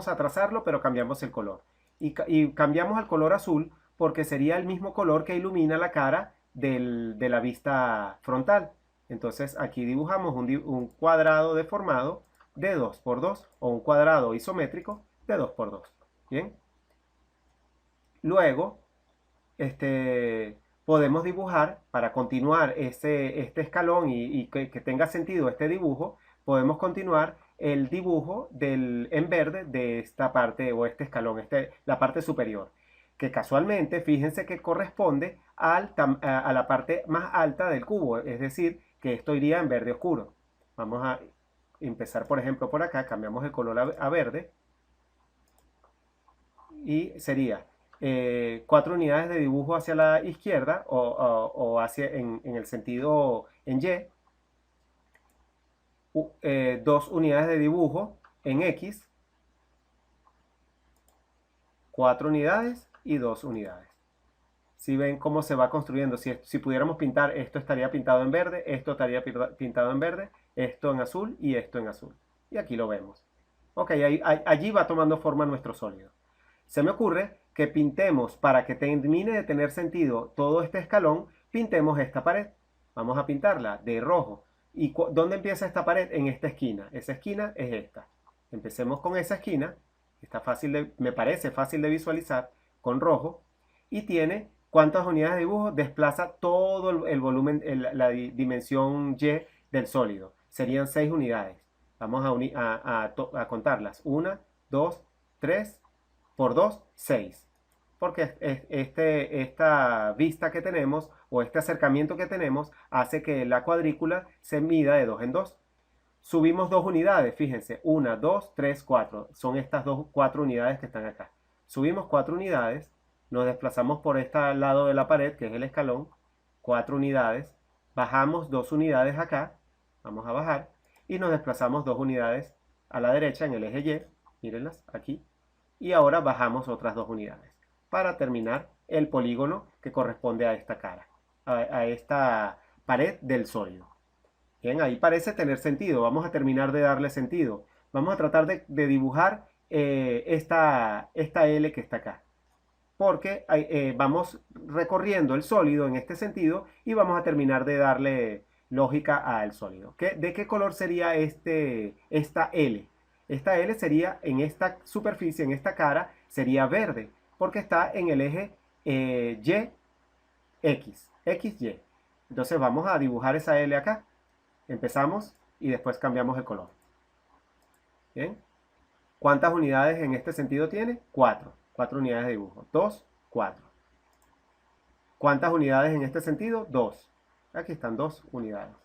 a trazarlo, pero cambiamos el color. Y cambiamos al color azul porque sería el mismo color que ilumina la cara de la vista frontal. Entonces aquí dibujamos un cuadrado deformado de 2 por 2 o un cuadrado isométrico de 2 por 2. Bien. Luego, podemos dibujar, para continuar este escalón y que tenga sentido este dibujo, podemos continuar el dibujo en verde de esta parte o este escalón, la parte superior, que casualmente, fíjense que corresponde a la parte más alta del cubo, es decir, que esto iría en verde oscuro. Vamos a empezar, por ejemplo, por acá, cambiamos el color a verde y sería 4 unidades de dibujo hacia la izquierda o en el sentido en Y, 2 unidades de dibujo en X, 4 unidades y 2 unidades. Si ven cómo se va construyendo, si pudiéramos pintar, esto estaría pintado en verde, esto estaría pintado en verde, esto en azul y esto en azul. Y aquí lo vemos. Ok, allí va tomando forma nuestro sólido. Se me ocurre que pintemos, para que termine de tener sentido todo este escalón, pintemos esta pared. Vamos a pintarla de rojo. ¿Y dónde empieza esta pared? En esta esquina. Esa esquina es esta. Empecemos con esa esquina. Me parece fácil de visualizar con rojo. Y tiene ¿cuántas unidades de dibujo? Desplaza todo el volumen, la dimensión Y del sólido. Serían 6 unidades. Vamos a contarlas. 1, 2, 3, por 2, 6. Porque esta vista que tenemos o este acercamiento que tenemos hace que la cuadrícula se mida de 2 en 2. Subimos 2 unidades, fíjense, 1, 2, 3, 4. Son estas 4 unidades que están acá. Subimos 4 unidades, nos desplazamos por este lado de la pared, que es el escalón, 4 unidades. Bajamos 2 unidades acá, vamos a bajar, y nos desplazamos 2 unidades a la derecha en el eje Y, mírenlas aquí. Y ahora bajamos otras 2 unidades para terminar el polígono que corresponde a esta cara, a esta pared del sólido. Bien, ahí parece tener sentido. Vamos a terminar de darle sentido. Vamos a tratar de dibujar esta L que está acá. Porque vamos recorriendo el sólido en este sentido y vamos a terminar de darle lógica al sólido. ¿De qué color sería esta L? Esta L sería en esta superficie, en esta cara, sería verde, porque está en el eje Y, X, XY. Entonces vamos a dibujar esa L acá. Empezamos y después cambiamos el color. Bien. ¿Cuántas unidades en este sentido tiene? 4. 4 unidades de dibujo. 2, 4. ¿Cuántas unidades en este sentido? 2. Aquí están 2 unidades.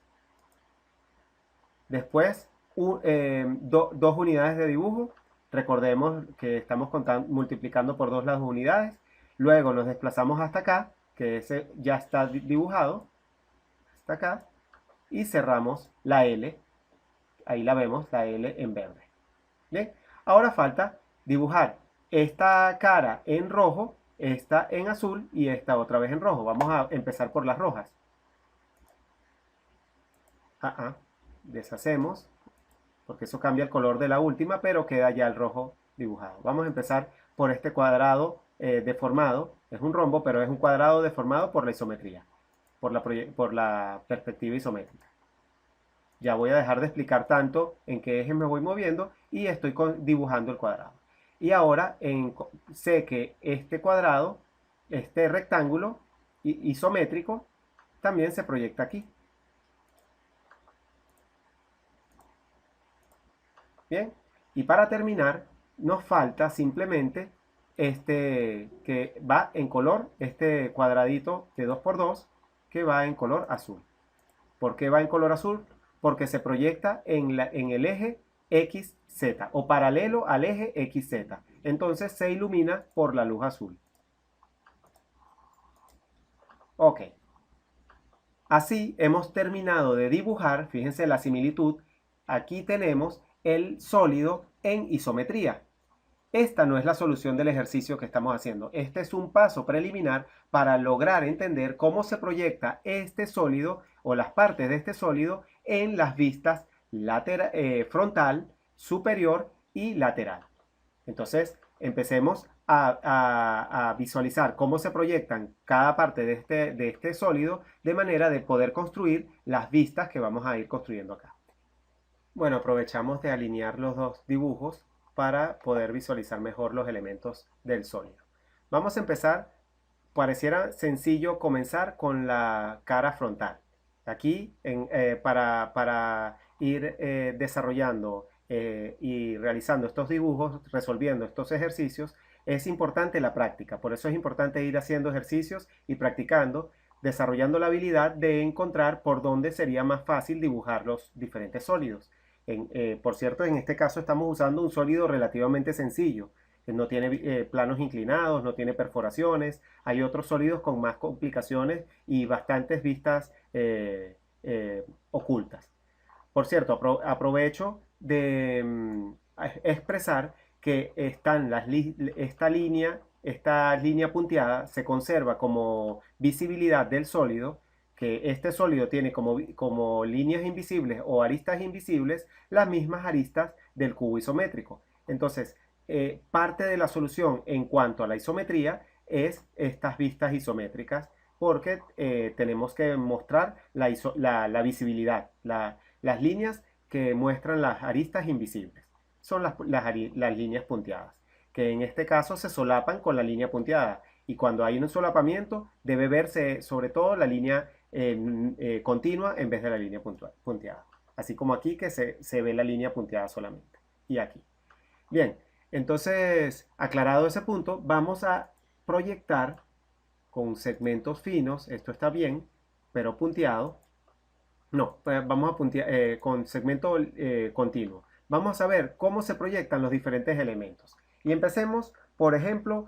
Después, 2 unidades de dibujo. Recordemos que estamos multiplicando por 2 las unidades. Luego nos desplazamos hasta acá, que ese ya está dibujado. Hasta acá. Y cerramos la L. Ahí la vemos, la L en verde. Bien. Ahora falta dibujar esta cara en rojo, esta en azul y esta otra vez en rojo. Vamos a empezar por las rojas. Deshacemos, porque eso cambia el color de la última, pero queda ya el rojo dibujado. Vamos a empezar por este cuadrado deformado. Es un rombo, pero es un cuadrado deformado por la isometría, por la perspectiva isométrica. Ya voy a dejar de explicar tanto en qué eje me voy moviendo y estoy dibujando el cuadrado. Y ahora sé que este cuadrado, este rectángulo isométrico, también se proyecta aquí. Bien, y para terminar, nos falta simplemente que va en color, este cuadradito de 2 por 2 que va en color azul. ¿Por qué va en color azul? Porque se proyecta en el eje X, XZ o paralelo al eje XZ. Entonces se ilumina por la luz azul. Ok. Así hemos terminado de dibujar, fíjense la similitud, aquí tenemos el sólido en isometría. Esta no es la solución del ejercicio que estamos haciendo. Este es un paso preliminar para lograr entender cómo se proyecta este sólido o las partes de este sólido en las vistas frontal, superior y lateral. Entonces, empecemos a visualizar cómo se proyectan cada parte de este sólido de manera de poder construir las vistas que vamos a ir construyendo acá. Bueno, aprovechamos de alinear los dos dibujos para poder visualizar mejor los elementos del sólido. Vamos a empezar, pareciera sencillo comenzar con la cara frontal. Aquí, para ir desarrollando y realizando estos dibujos, resolviendo estos ejercicios, es importante la práctica. Por eso es importante ir haciendo ejercicios y practicando, desarrollando la habilidad de encontrar por dónde sería más fácil dibujar los diferentes sólidos. Por cierto, en este caso estamos usando un sólido relativamente sencillo. No tiene planos inclinados, no tiene perforaciones. Hay otros sólidos con más complicaciones y bastantes vistas ocultas. Por cierto, aprovecho de expresar que esta línea punteada se conserva como visibilidad del sólido, que este sólido tiene como líneas invisibles o aristas invisibles las mismas aristas del cubo isométrico. Entonces, parte de la solución en cuanto a la isometría es estas vistas isométricas, porque tenemos que mostrar la visibilidad, las líneas que muestran las aristas invisibles. Son las líneas punteadas, que en este caso se solapan con la línea punteada. Y cuando hay un solapamiento, debe verse sobre todo la línea continua en vez de la línea punteada. Así como aquí que se ve la línea punteada solamente. Y aquí. Bien, entonces, aclarado ese punto, vamos a proyectar con segmentos finos. Esto está bien, pero punteado. No, vamos a puntear con segmento continuo. Vamos a ver cómo se proyectan los diferentes elementos. Y empecemos, por ejemplo,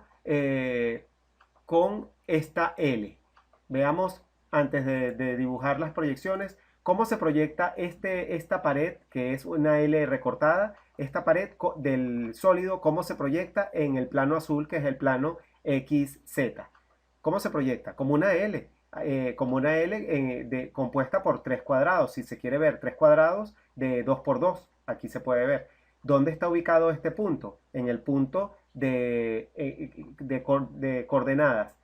con esta L. Veamos, antes de dibujar las proyecciones, cómo se proyecta esta pared, que es una L recortada, esta pared del sólido, cómo se proyecta en el plano azul, que es el plano XZ. ¿Cómo se proyecta? Como una L. Compuesta por 3 cuadrados. Si se quiere ver 3 cuadrados de 2 por 2, aquí se puede ver. ¿Dónde está ubicado este punto? En el punto de coordenadas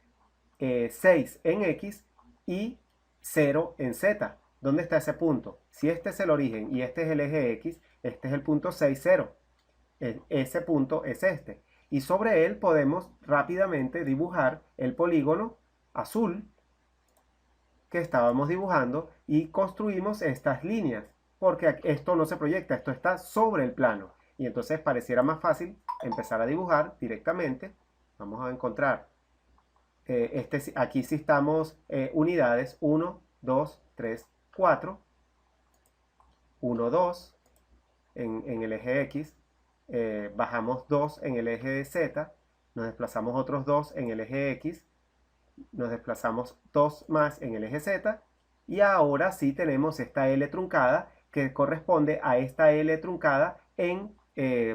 6 en X y 0 en Z. ¿Dónde está ese punto? Si este es el origen y este es el eje X, este es el punto 6, 0. Ese punto es este. Y sobre él podemos rápidamente dibujar el polígono azul que estábamos dibujando y construimos estas líneas, porque esto no se proyecta, esto está sobre el plano. Y entonces pareciera más fácil empezar a dibujar directamente. Vamos a encontrar, aquí sí estamos unidades, 1, 2, 3, 4. 1, 2 en el eje X, bajamos 2 en el eje Z, nos desplazamos otros 2 en el eje X, nos desplazamos 2 más en el eje Z, y ahora sí tenemos esta L truncada que corresponde a esta L truncada en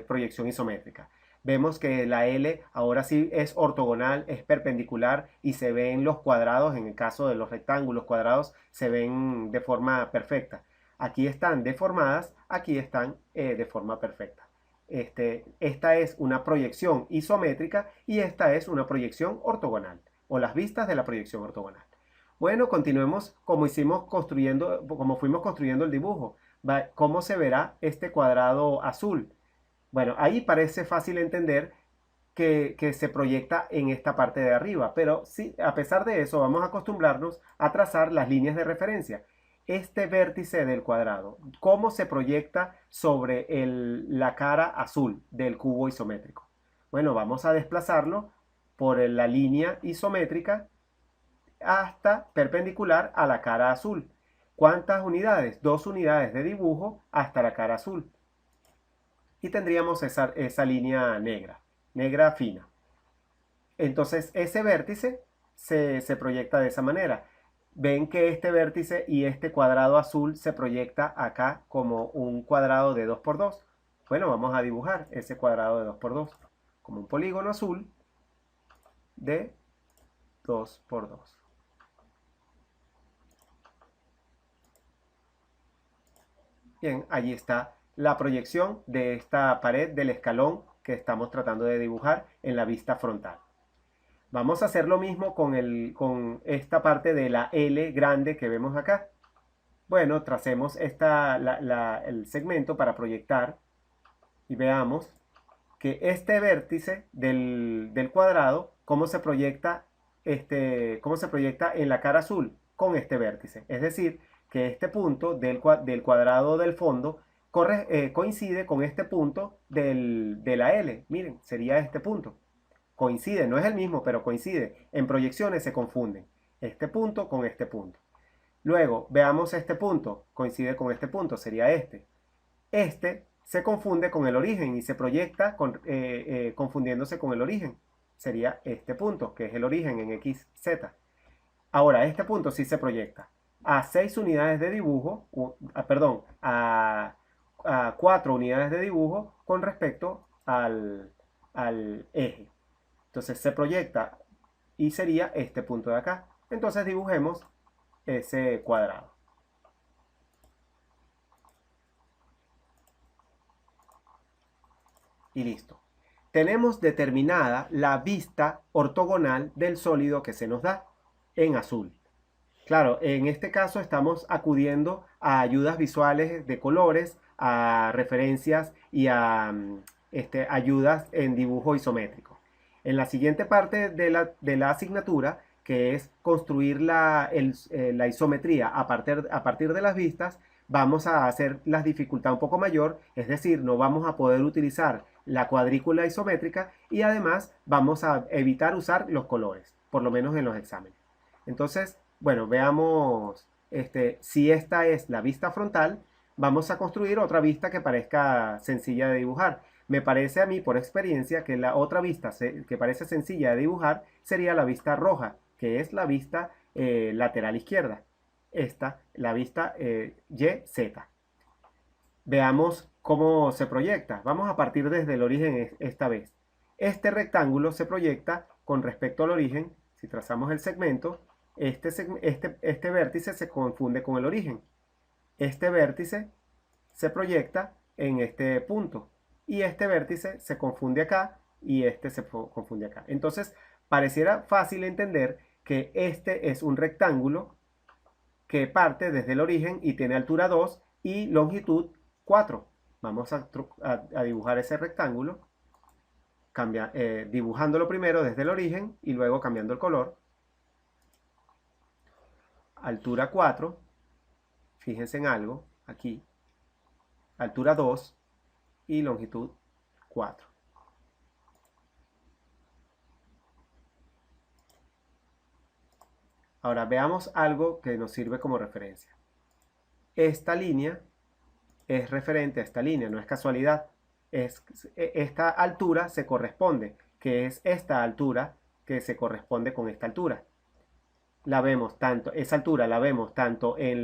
proyección isométrica. Vemos que la L ahora sí es ortogonal, es perpendicular y se ven los cuadrados. En el caso de los rectángulos cuadrados se ven de forma perfecta. Aquí están deformadas, aquí están de forma perfecta. Esta es una proyección isométrica y esta es una proyección ortogonal, o las vistas de la proyección ortogonal. Bueno, continuemos como fuimos construyendo el dibujo. ¿Cómo se verá este cuadrado azul? Bueno, ahí parece fácil entender que se proyecta en esta parte de arriba, pero sí, a pesar de eso, vamos a acostumbrarnos a trazar las líneas de referencia. Este vértice del cuadrado, ¿cómo se proyecta sobre la cara azul del cubo isométrico? Bueno, vamos a desplazarlo por la línea isométrica hasta perpendicular a la cara azul. ¿Cuántas unidades? 2 unidades de dibujo hasta la cara azul. y tendríamos esa línea negra fina. Entonces ese vértice se proyecta de esa manera. Ven que este vértice y este cuadrado azul se proyecta acá como un cuadrado de 2 por 2. Bueno, vamos a dibujar ese cuadrado de 2 por 2 como un polígono azul de 2 por 2. Bien, allí está la proyección de esta pared del escalón que estamos tratando de dibujar en la vista frontal. Vamos a hacer lo mismo con esta parte de la L grande que vemos acá. Bueno, tracemos el segmento para proyectar y veamos que este vértice del cuadrado, cómo se proyecta en la cara azul con este vértice. Es decir, que este punto del cuadrado del fondo coincide con este punto de la L. Miren, sería este punto. Coincide, no es el mismo, pero coincide. En proyecciones se confunden. Este punto con este punto. Luego, veamos este punto. Coincide con este punto, sería este. Este se confunde con el origen y se proyecta confundiéndose con el origen. Sería este punto, que es el origen en XZ. Ahora, este punto sí se proyecta a 6 unidades de dibujo, a 4 unidades de dibujo con respecto al eje. Entonces se proyecta y sería este punto de acá. Entonces dibujemos ese cuadrado. Y listo. Tenemos determinada la vista ortogonal del sólido que se nos da en azul. Claro, en este caso estamos acudiendo a ayudas visuales de colores, a referencias y a ayudas en dibujo isométrico. En la siguiente parte de la asignatura, que es construir la isometría a partir de las vistas, vamos a hacer la dificultad un poco mayor, es decir, no vamos a poder utilizar la cuadrícula isométrica y además vamos a evitar usar los colores, por lo menos en los exámenes. Entonces, bueno, veamos si esta es la vista frontal, vamos a construir otra vista que parezca sencilla de dibujar. Me parece a mí, por experiencia, que la otra vista que parece sencilla de dibujar sería la vista roja, que es la vista lateral izquierda. Esta, la vista YZ. Veamos cómo se proyecta. Vamos a partir desde el origen esta vez. Este rectángulo se proyecta con respecto al origen. Si trazamos el segmento, este vértice se confunde con el origen. Este vértice se proyecta en este punto. Y este vértice se confunde acá y este se confunde acá. Entonces, pareciera fácil entender que este es un rectángulo que parte desde el origen y tiene altura 2 y longitud 4. Vamos a dibujar ese rectángulo, dibujándolo primero desde el origen y luego cambiando el color. Altura 4, fíjense en algo, aquí, altura 2 y longitud 4. Ahora veamos algo que nos sirve como referencia. Esta línea es referente a esta línea, no es casualidad. Esta altura se corresponde, que es esta altura que se corresponde con esta altura. Esa altura la vemos tanto en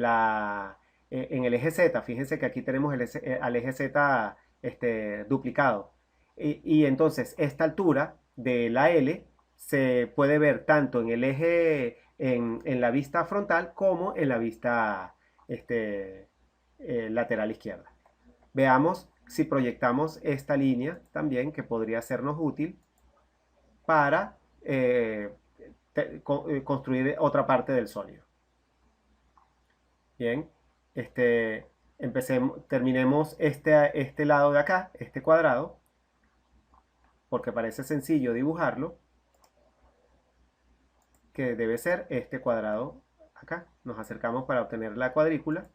el eje Z. Fíjense que aquí tenemos al eje Z duplicado. Y entonces esta altura de la L se puede ver tanto en el eje, en la vista frontal como en la vista lateral izquierda. Veamos si proyectamos esta línea también, que podría sernos útil para construir otra parte del sólido. Bien, terminemos este lado de acá, este cuadrado, porque parece sencillo dibujarlo, que debe ser este cuadrado acá. Nos acercamos para obtener la cuadrícula.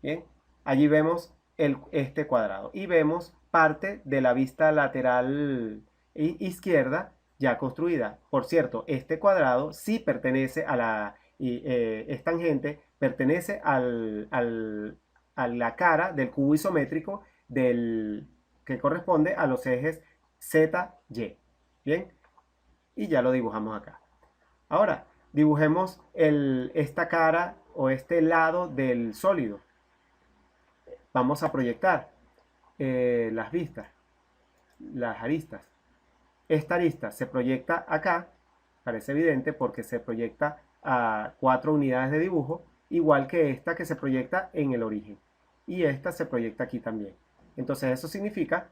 Bien, allí vemos este cuadrado y vemos parte de la vista lateral izquierda ya construida. Por cierto, este cuadrado sí pertenece a es tangente, pertenece al a la cara del cubo isométrico que corresponde a los ejes Z, Y. Bien, y ya lo dibujamos acá. Ahora, dibujemos esta cara o este lado del sólido. Vamos a proyectar las vistas, las aristas. Esta arista se proyecta acá, parece evidente porque se proyecta a 4 unidades de dibujo, igual que esta que se proyecta en el origen. Y esta se proyecta aquí también. Entonces eso significa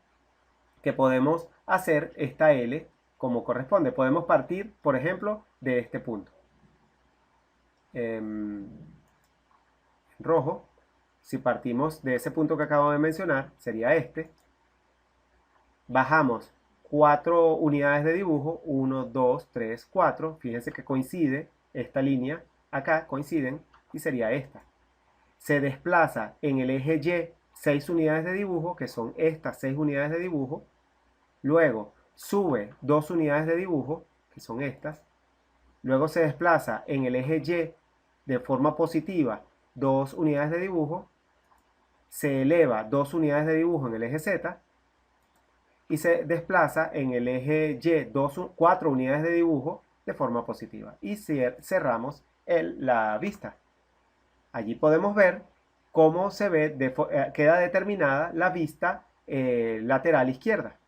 que podemos hacer esta L como corresponde. Podemos partir, por ejemplo, de este punto. Rojo, si partimos de ese punto que acabo de mencionar, sería este. Bajamos 4 unidades de dibujo, 1, 2, 3, 4. Fíjense que coincide esta línea, acá coinciden, y sería esta. Se desplaza en el eje Y 6 unidades de dibujo, que son estas 6 unidades de dibujo. Luego sube 2 unidades de dibujo, que son estas. Luego se desplaza en el eje Y de forma positiva 2 unidades de dibujo. Se eleva 2 unidades de dibujo en el eje Z. Y se desplaza en el eje Y 4 unidades de dibujo de forma positiva. Y cerramos la vista. Allí podemos ver cómo se ve, queda determinada la vista lateral izquierda.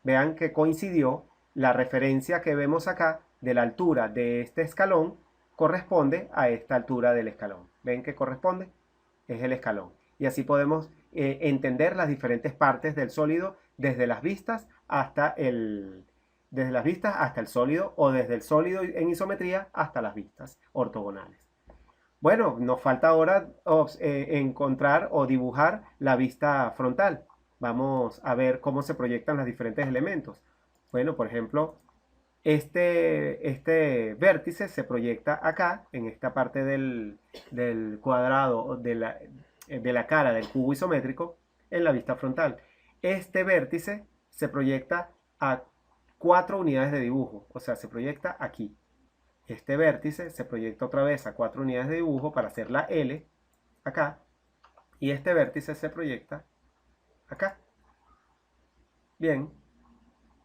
Vean que coincidió la referencia que vemos acá de la altura de este escalón corresponde a esta altura del escalón. ¿Ven que corresponde? Es el escalón. Y así podemos entender las diferentes partes del sólido desde las vistas hasta el sólido, o desde el sólido en isometría hasta las vistas ortogonales. Bueno, nos falta ahora encontrar o dibujar la vista frontal. Vamos a ver cómo se proyectan los diferentes elementos. Bueno, por ejemplo, este vértice se proyecta acá, en esta parte del cuadrado, de la cara del cubo isométrico, en la vista frontal. Este vértice se proyecta a 4 unidades de dibujo, o sea, se proyecta aquí. Este vértice se proyecta otra vez a 4 unidades de dibujo para hacer la L, acá. Y este vértice se proyecta acá. Bien,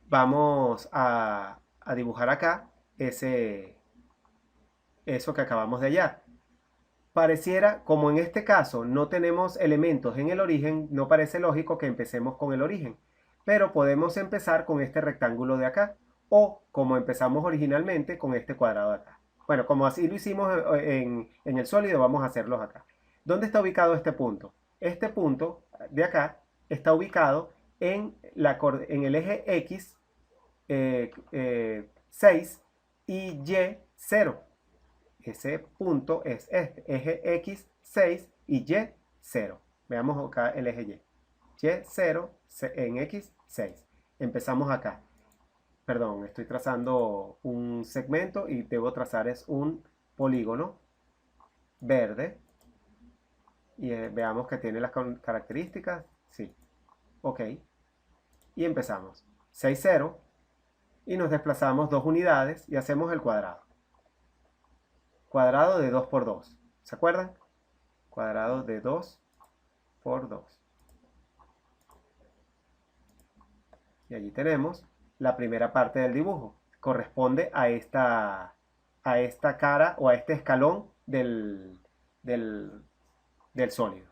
vamos a dibujar acá eso que acabamos de hallar. Pareciera, como en este caso no tenemos elementos en el origen, no parece lógico que empecemos con el origen. Pero podemos empezar con este rectángulo de acá, o como empezamos originalmente con este cuadrado de acá. Bueno, como así lo hicimos en el sólido, vamos a hacerlo acá. ¿Dónde está ubicado este punto? Este punto de acá está ubicado en el eje X 6 y Y 0. Ese punto es este, eje X 6 y Y 0. Veamos acá el eje Y. Y0 en X 6. Empezamos acá. Perdón, estoy trazando un segmento y debo trazar un polígono verde. Y veamos que tiene las características. Sí. Ok. Y empezamos. 6, 0. Y nos desplazamos 2 unidades y hacemos el cuadrado. Cuadrado de 2 por 2. ¿Se acuerdan? Cuadrado de 2 por 2. Y allí tenemos la primera parte del dibujo. Corresponde a esta cara o a este escalón del sólido.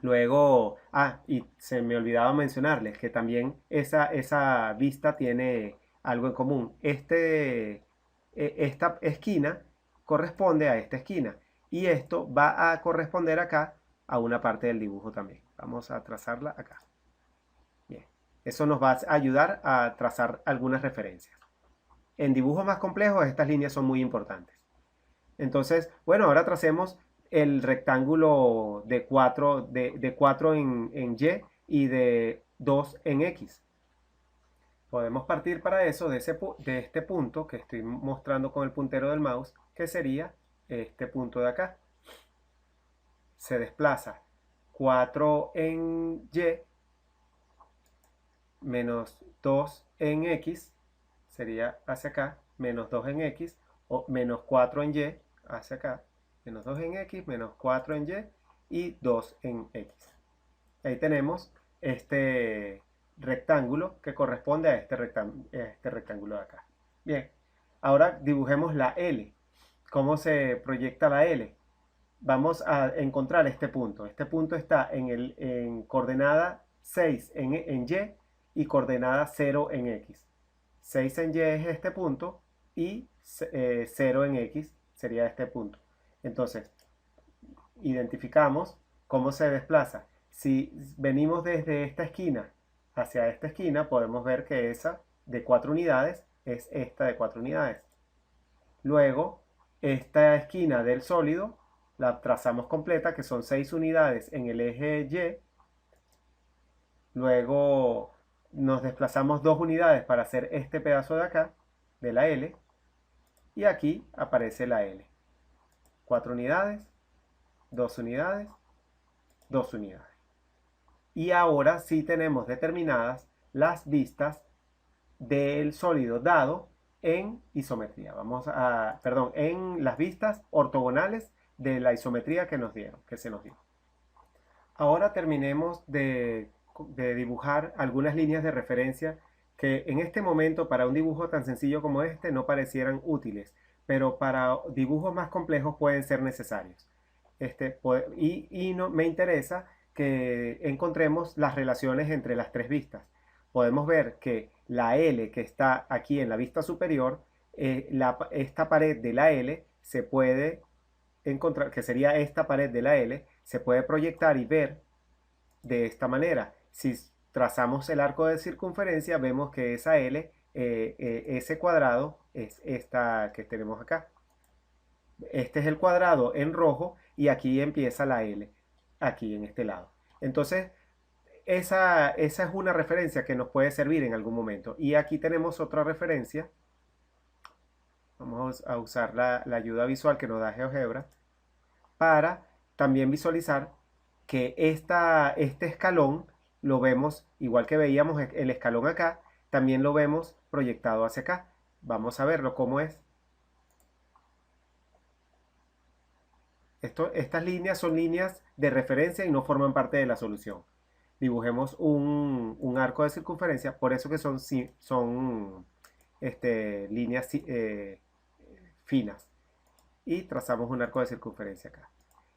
Luego, y se me olvidaba mencionarles que también esa vista tiene algo en común. Esta esquina corresponde a esta esquina. Y esto va a corresponder acá a una parte del dibujo también. Vamos a trazarla acá. Bien. Eso nos va a ayudar a trazar algunas referencias. En dibujos más complejos estas líneas son muy importantes. Entonces, bueno, ahora tracemos el rectángulo de 4 en Y y de 2 en X. Podemos partir para eso de este punto que estoy mostrando con el puntero del mouse, que sería este punto de acá. Se desplaza 4 en Y menos 2 en X, sería hacia acá, menos 2 en X, o menos 4 en Y hacia acá, menos 2 en X, menos 4 en Y, y 2 en X. Ahí tenemos este rectángulo que corresponde a este rectángulo de acá. Bien, ahora dibujemos la L. ¿Cómo se proyecta la L? Vamos a encontrar este punto. Este punto está en coordenada 6 en Y y coordenada 0 en X. 6 en Y es este punto y 0 en X sería este punto. Entonces, identificamos cómo se desplaza. Si venimos desde esta esquina hacia esta esquina, podemos ver que esa de 4 unidades es esta de 4 unidades. Luego, esta esquina del sólido la trazamos completa, que son 6 unidades en el eje Y. Luego nos desplazamos 2 unidades para hacer este pedazo de acá, de la L. Y aquí aparece la L. 4 unidades, 2 unidades, 2 unidades. Y ahora sí tenemos determinadas las vistas del sólido dado en isometría. En las vistas ortogonales de la isometría que se nos dio. Ahora terminemos de dibujar algunas líneas de referencia que en este momento para un dibujo tan sencillo como este no parecieran útiles, pero para dibujos más complejos pueden ser necesarios. Me interesa que encontremos las relaciones entre las tres vistas. Podemos ver que la L que está aquí en la vista superior, esta pared de la L se puede encontrar, que sería esta pared de la L, se puede proyectar y ver de esta manera. Si trazamos el arco de circunferencia, vemos que esa L, ese cuadrado es esta que tenemos acá. Este es el cuadrado en rojo y aquí empieza la L, aquí en este lado. Entonces, esa es una referencia que nos puede servir en algún momento. Y aquí tenemos otra referencia. Vamos a usar la ayuda visual que nos da GeoGebra para también visualizar que este escalón lo vemos, igual que veíamos el escalón acá, también lo vemos proyectado hacia acá. Vamos a verlo cómo es. Estas líneas son líneas de referencia y no forman parte de la solución. Dibujemos un arco de circunferencia, por eso que son líneas finas. Y trazamos un arco de circunferencia acá.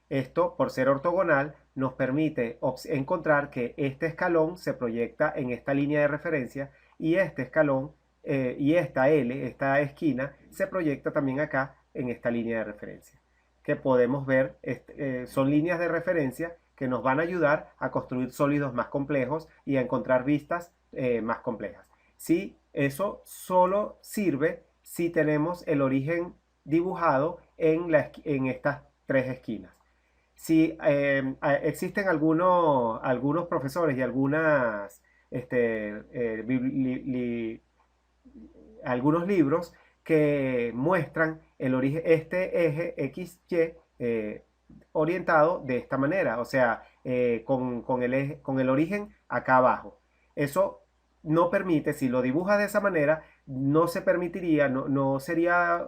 Esto, por ser ortogonal, nos permite encontrar que este escalón se proyecta en esta línea de referencia y este escalón y esta L, esta esquina, se proyecta también acá en esta línea de referencia. Que podemos ver, son líneas de referencia que nos van a ayudar a construir sólidos más complejos y a encontrar vistas más complejas. Sí, eso solo sirve si tenemos el origen dibujado en estas tres esquinas. Si existen algunos profesores y algunos libros que muestran el origen, este eje XY orientado de esta manera, o sea, con el origen acá abajo. Eso no permite, si lo dibujas de esa manera, no se permitiría, no sería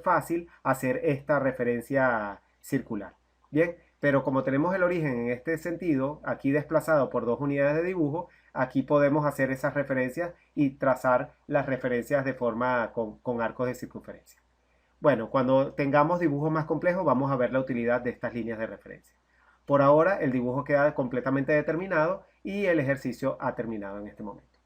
fácil hacer esta referencia circular. Bien, pero como tenemos el origen en este sentido, aquí desplazado por 2 unidades de dibujo, aquí podemos hacer esas referencias y trazar las referencias de forma con arcos de circunferencia. Bueno, cuando tengamos dibujos más complejos vamos a ver la utilidad de estas líneas de referencia. Por ahora el dibujo queda completamente determinado y el ejercicio ha terminado en este momento.